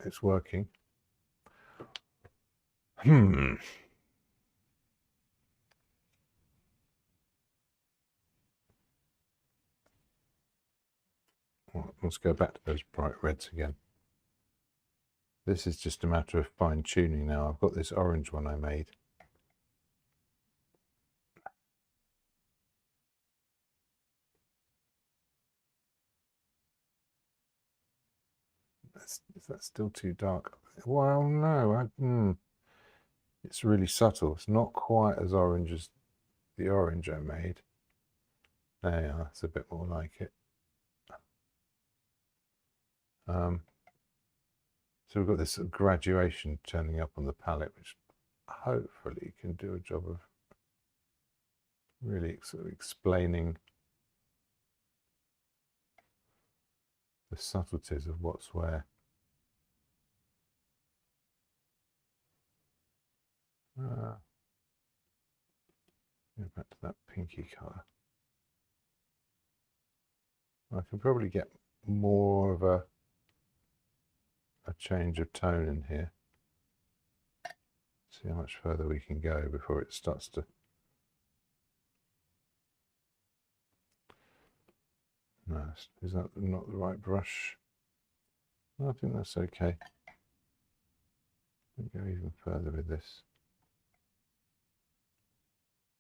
it's working. Well, let's go back to those bright reds again. This is just a matter of fine tuning now. I've got this orange one I made. Is that still too dark? Well, no. It's really subtle. It's not quite as orange as the orange I made. There you are. It's a bit more like it. So we've got this sort of graduation turning up on the palette, which hopefully can do a job of really sort of explaining the subtleties of what's where. Go back to that pinky colour. I can probably get more of a change of tone in here. See how much further we can go before it starts to. No, is that not the right brush? I think that's okay. Let me go even further with this.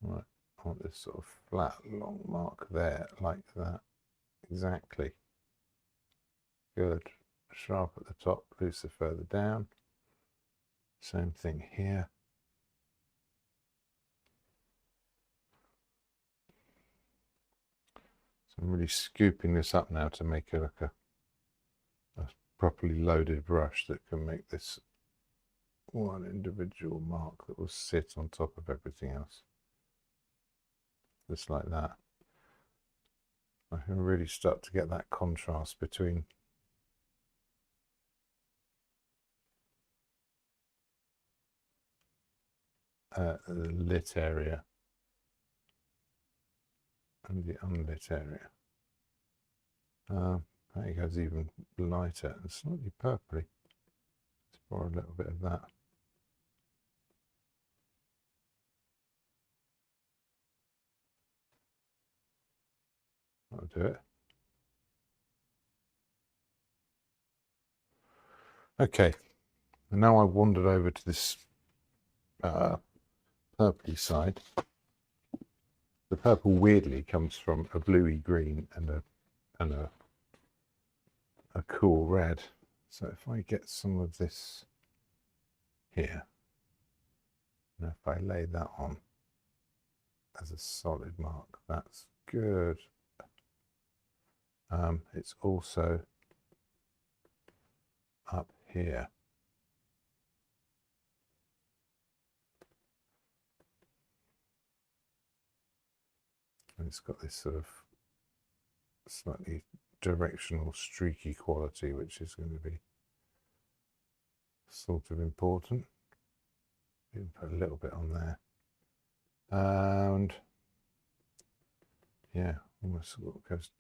Right, I want this sort of flat, long mark there, like that. Exactly. Good. Sharp at the top, looser further down. Same thing here. So I'm really scooping this up now to make it like a properly loaded brush that can make this one individual mark that will sit on top of everything else. Just like that. I can really start to get that contrast between the lit area and the unlit area. That goes even lighter and slightly purpley. Let's borrow a little bit of that. That'll do it. Okay, and now I've wandered over to this purpley side. The purple weirdly comes from a bluey green and a cool red. So if I get some of this here, and if I lay that on as a solid mark, that's good. It's also here. And it's got this sort of slightly directional streaky quality, which is going to be sort of important. You can put a little bit on there, and yeah, almost sort of goes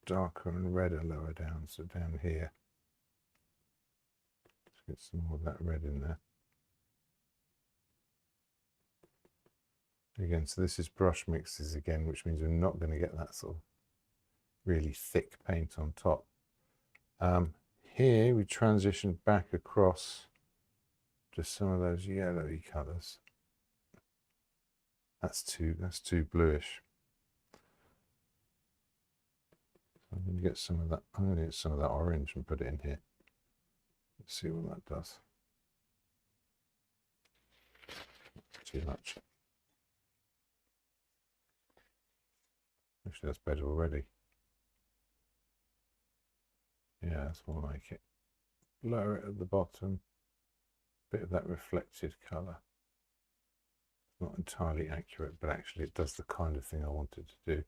darker and redder lower down. So down here, let's get some more of that red in there. Again, so this is brush mixes again, which means we're not going to get that sort of really thick paint on top. Here we transition back across to some of those yellowy colours. That's too bluish. So I'm going to get some of that. I'm going to get some of that orange and put it in here. Let's see what that does. Too much. Actually, that's better already. Yeah, that's more like it. Lower it at the bottom. Bit of that reflected colour. Not entirely accurate, but actually it does the kind of thing I wanted to do.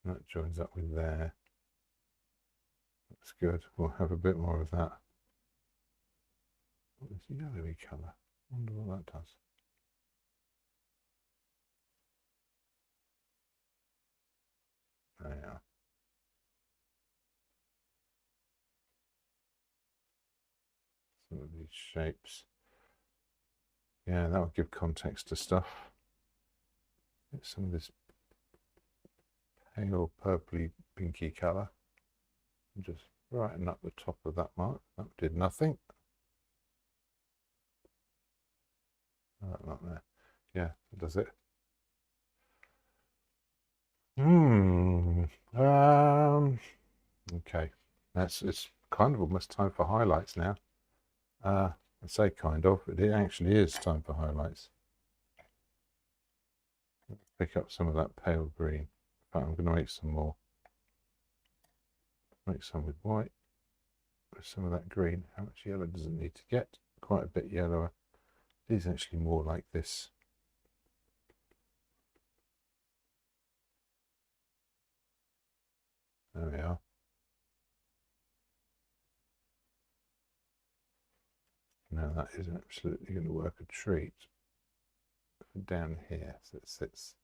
That joins up with there. That's good. We'll have a bit more of that. This yellowy colour. I wonder what that does. There we are. Some of these shapes. Yeah, that will give context to stuff. Get some of this pale purpley pinky colour. And just brighten up the top of that mark. That did nothing. Not there. Yeah, that does it. Okay, it's kind of almost time for highlights now. I say kind of, but it actually is time for highlights. Pick up some of that pale green. In fact, I'm going to make some more. Make some with white. With some of that green. How much yellow does it need to get? Quite a bit yellower. It is actually more like this. There we are. Now that is absolutely going to work a treat. Down here, so it sits.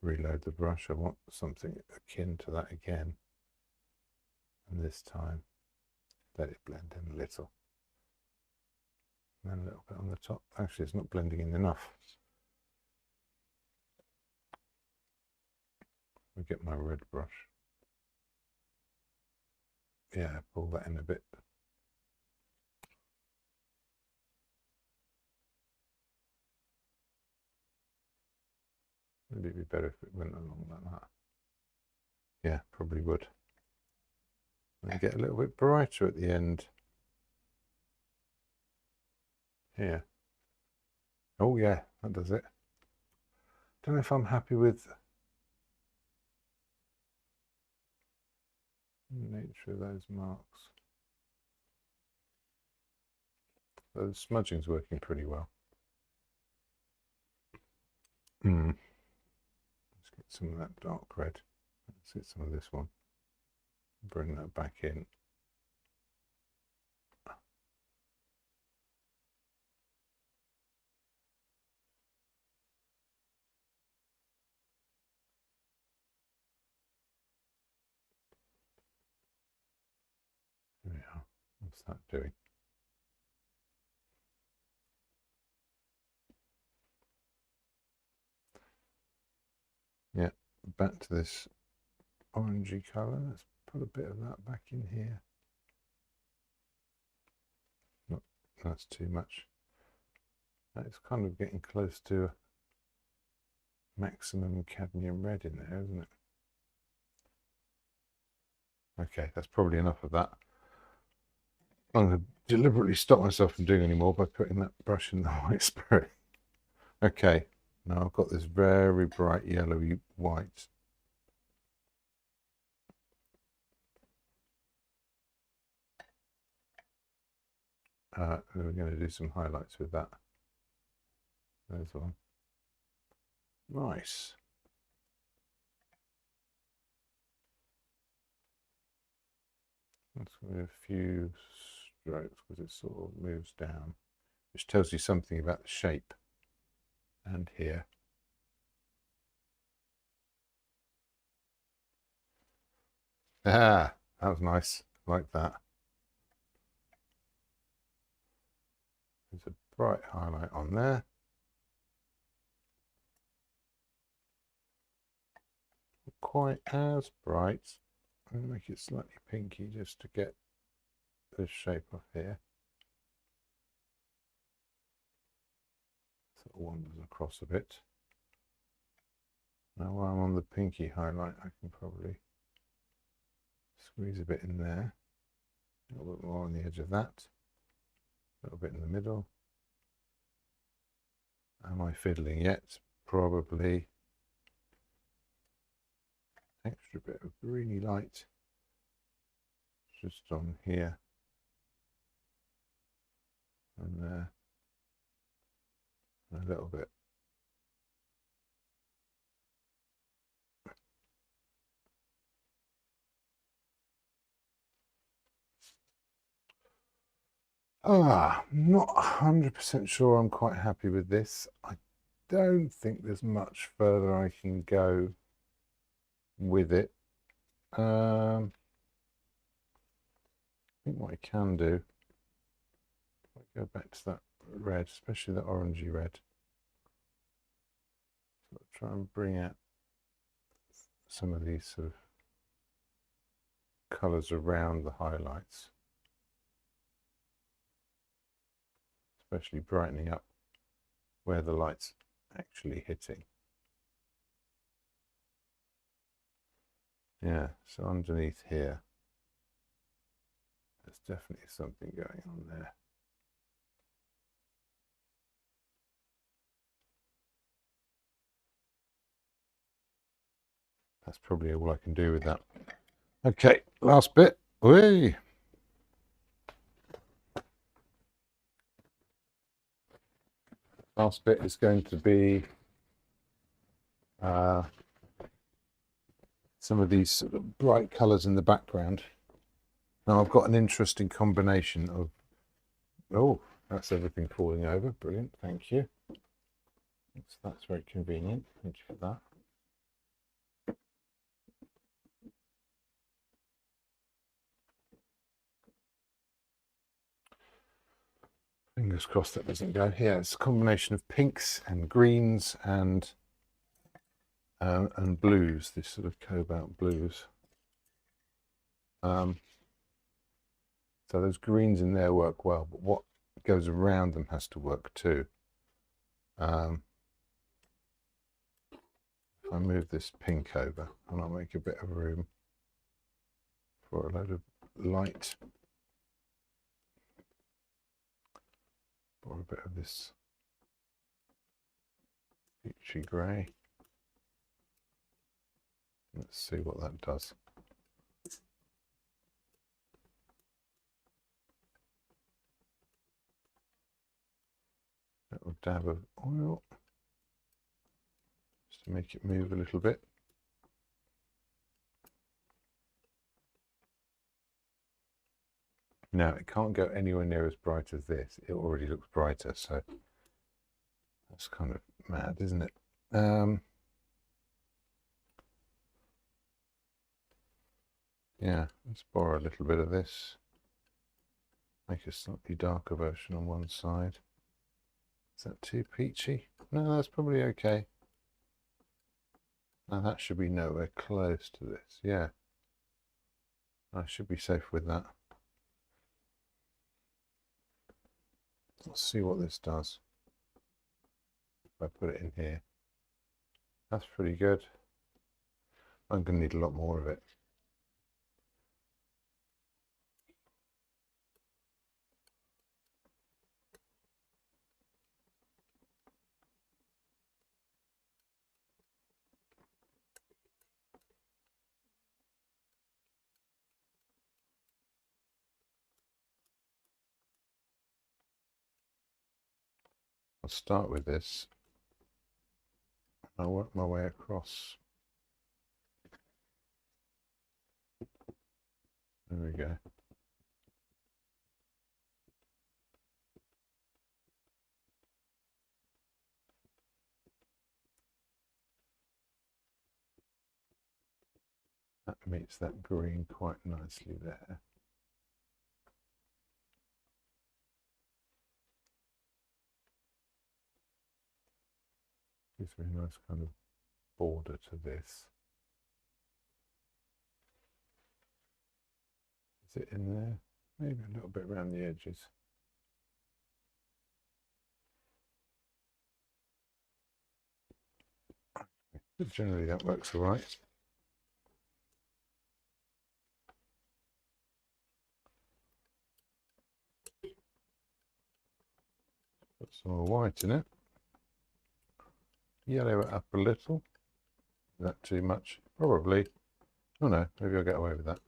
Reload the brush. I want something akin to that again. And this time, let it blend in a little. And then a little bit on the top. Actually, it's not blending in enough. I'll get my red brush. Yeah, pull that in a bit. Maybe it'd be better if it went along like that. Yeah, probably would. And get a little bit brighter at the end. Here. Oh yeah, that does it. Don't know if I'm happy with the nature of those marks. The smudging's working pretty well. Let's get some of that dark red. Let's get some of this one. Bring that back in. There we are. What's that doing? Yeah, back to this orangey colour. Let's put a bit of that back in here. No, that's too much. It's kind of getting close to maximum cadmium red in there, isn't it? Okay, that's probably enough of that. I'm going to deliberately stop myself from doing any more by putting that brush in the white spirit. Okay, now I've got this very bright yellowy white we're going to do some highlights with that. There's one. Nice. Let's give it a few strokes because it sort of moves down, which tells you something about the shape. And here. Ah, that was nice. Like that. There's a bright highlight on there. Not quite as bright. I'm going to make it slightly pinky just to get the shape off here. So it wanders across a bit. Now while I'm on the pinky highlight, I can probably squeeze a bit in there. A little bit more on the edge of that. A little bit in the middle. Am I fiddling yet? Probably. Extra bit of greeny light just on here and there. A little bit. Not 100% sure I'm quite happy with this. I don't think there's much further I can go with it. I think what I can do, I go back to that red, especially the orangey red. So I'll try and bring out some of these sort of colours around the highlights, especially brightening up where the light's actually hitting. Yeah, so underneath here, there's definitely something going on there. That's probably all I can do with that. Okay, last bit. Whee! Last bit is going to be some of these sort of bright colours in the background. Now I've got an interesting combination of, oh, that's everything falling over. Brilliant, thank you. That's very convenient. Thank you for that. Fingers crossed that doesn't go. Yeah, it's a combination of pinks and greens and blues, this sort of cobalt blues. So those greens in there work well, but what goes around them has to work too. If I move this pink over, and I'll make a bit of room for a load of light, or a bit of this peachy grey. Let's see what that does. Little dab of oil just to make it move a little bit. Now it can't go anywhere near as bright as this. It already looks brighter, so that's kind of mad, isn't it? Yeah, let's borrow a little bit of this. Make a slightly darker version on one side. Is that too peachy? No, that's probably okay. Now that should be nowhere close to this. Yeah, I should be safe with that. Let's see what this does. If I put it in here, that's pretty good. I'm going to need a lot more of it. I'll start with this. I'll work my way across. There we go. That meets that green quite nicely there. Gives me a nice kind of border to this. Is it in there? Maybe a little bit around the edges. But generally that works all right. Put some more white in it. Yellow it up a little. Is that too much? Probably. Oh no, maybe I'll get away with that.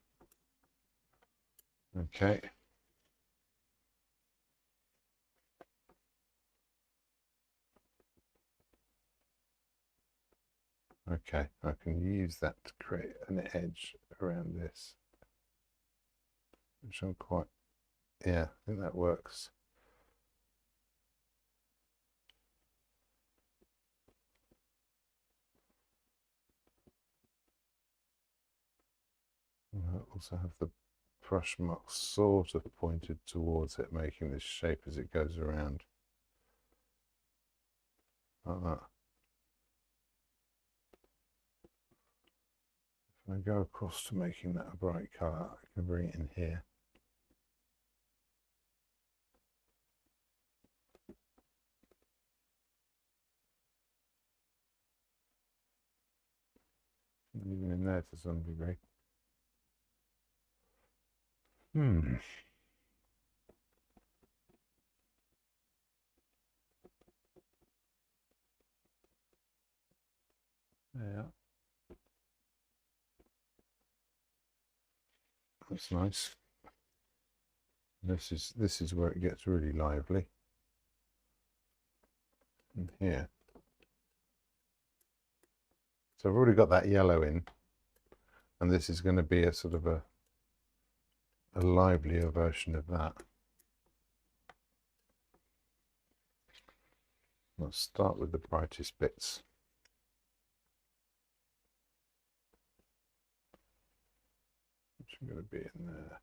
Okay. Okay, I can use that to create an edge around this, which I'm quite, yeah, I think that works. I also have the brush mark sort of pointed towards it, making this shape as it goes around. Like that. If I go across to making that a bright colour, I can bring it in here. Even in there to some degree. Yeah. That's nice. This is where it gets really lively. And here. So I've already got that yellow in, and this is going to be a sort of a livelier version of that. Let's start with the brightest bits. Which are going to be in there.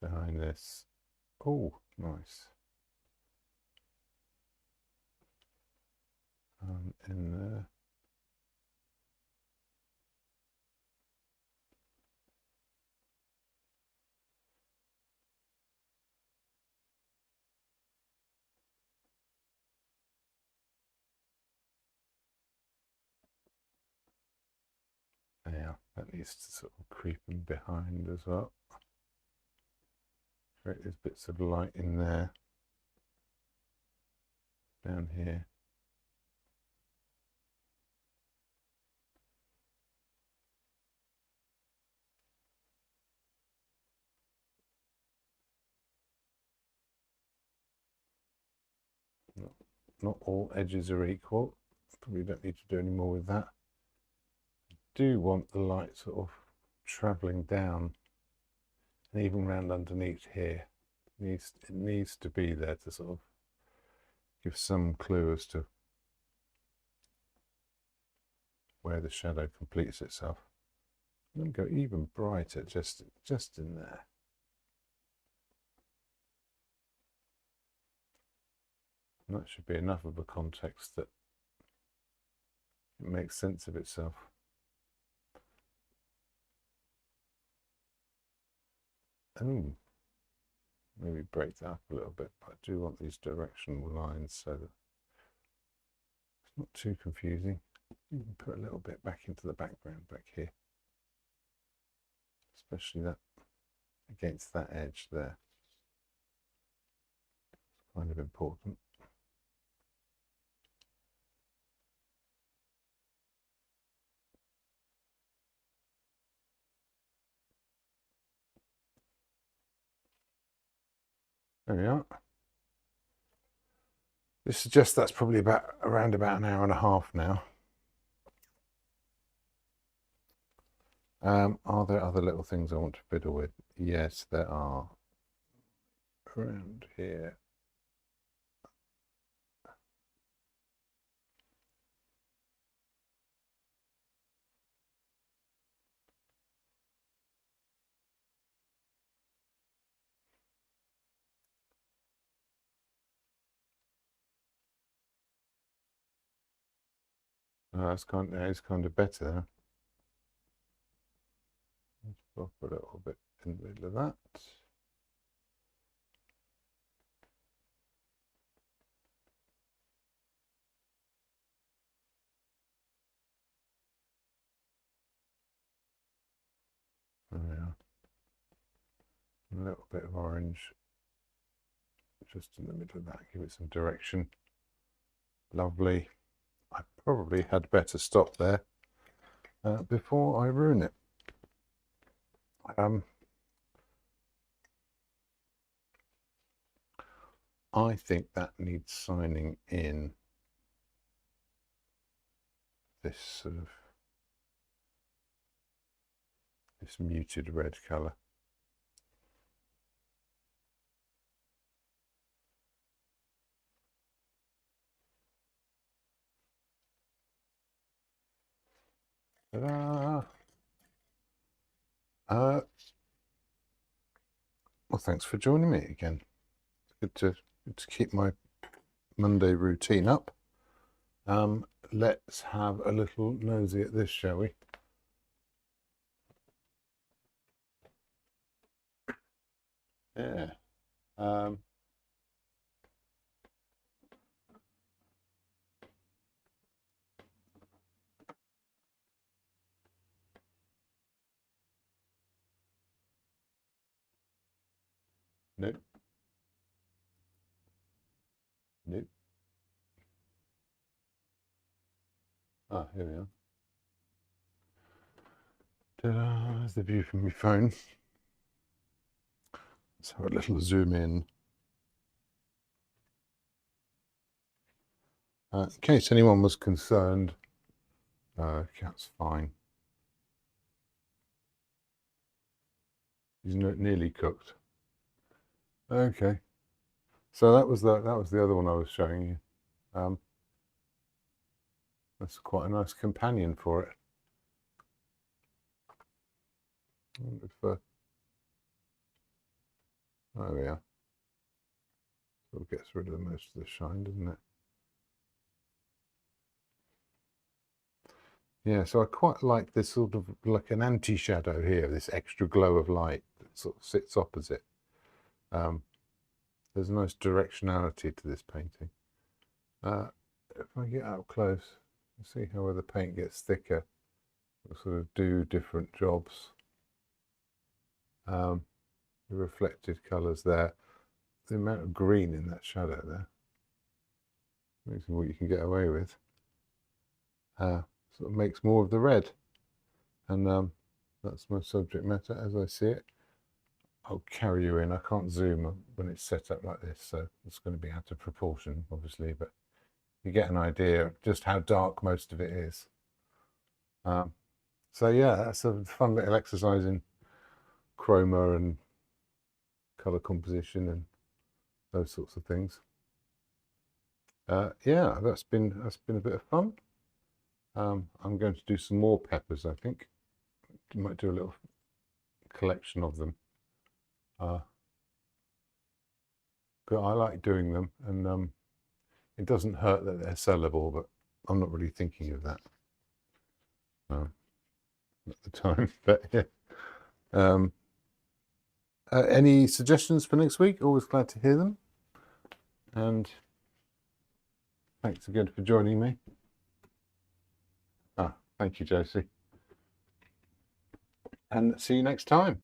Behind this. Oh, nice. In there. Yeah, that needs to sort of creep in behind as well. Create these bits of light in there. Down here. Not all edges are equal. Probably don't need to do any more with that. I do want the light sort of travelling down and even round underneath here. It needs to be there to sort of give some clue as to where the shadow completes itself. I'm going to go even brighter just in there. And that should be enough of a context that it makes sense of itself. Oh, maybe break that up a little bit, but I do want these directional lines so that it's not too confusing. You can put a little bit back into the background back here, especially that against that edge there. It's kind of important. There we are. This suggests that's probably around about an hour and a half now. Are there other little things I want to fiddle with? Yes, there are. Around here. That is kind of better. Let's pop a little bit in the middle of that. There we are. A little bit of orange just in the middle of that, give it some direction. Lovely. I probably had better stop there before I ruin it. I think that needs signing in this sort of this muted red colour. Ta-da! Well, thanks for joining me again. It's good to keep my Monday routine up. Let's have a little nosy at this, shall we? Yeah. Nope. Nope. Ah, here we are. Ta-da! There's the view from my phone. Let's have a little zoom in. In case anyone was concerned, cat's fine. He's nearly cooked. Okay, so that was the other one I was showing you. That's quite a nice companion for it. I wonder if, there we are. Sort of gets rid of most of the shine, doesn't it? Yeah, so I quite like this sort of like an anti-shadow here, this extra glow of light that sort of sits opposite. There's a nice directionality to this painting. If I get up close, you see how where the paint gets thicker, it'll sort of do different jobs. The reflected colours there, the amount of green in that shadow there, amazing what you can get away with. Sort of makes more of the red, and that's my subject matter as I see it. I'll carry you in. I can't zoom when it's set up like this, so it's going to be out of proportion, obviously, but you get an idea of just how dark most of it is. So yeah, that's a fun little exercise in chroma and color composition and those sorts of things. Yeah, that's been a bit of fun. I'm going to do some more peppers, I think. I might do a little collection of them. But I like doing them, and it doesn't hurt that they're sellable, but I'm not really thinking of that at the time. But yeah. Any suggestions for next week? Always glad to hear them. And thanks again for joining me. Thank you, Josie. And see you next time.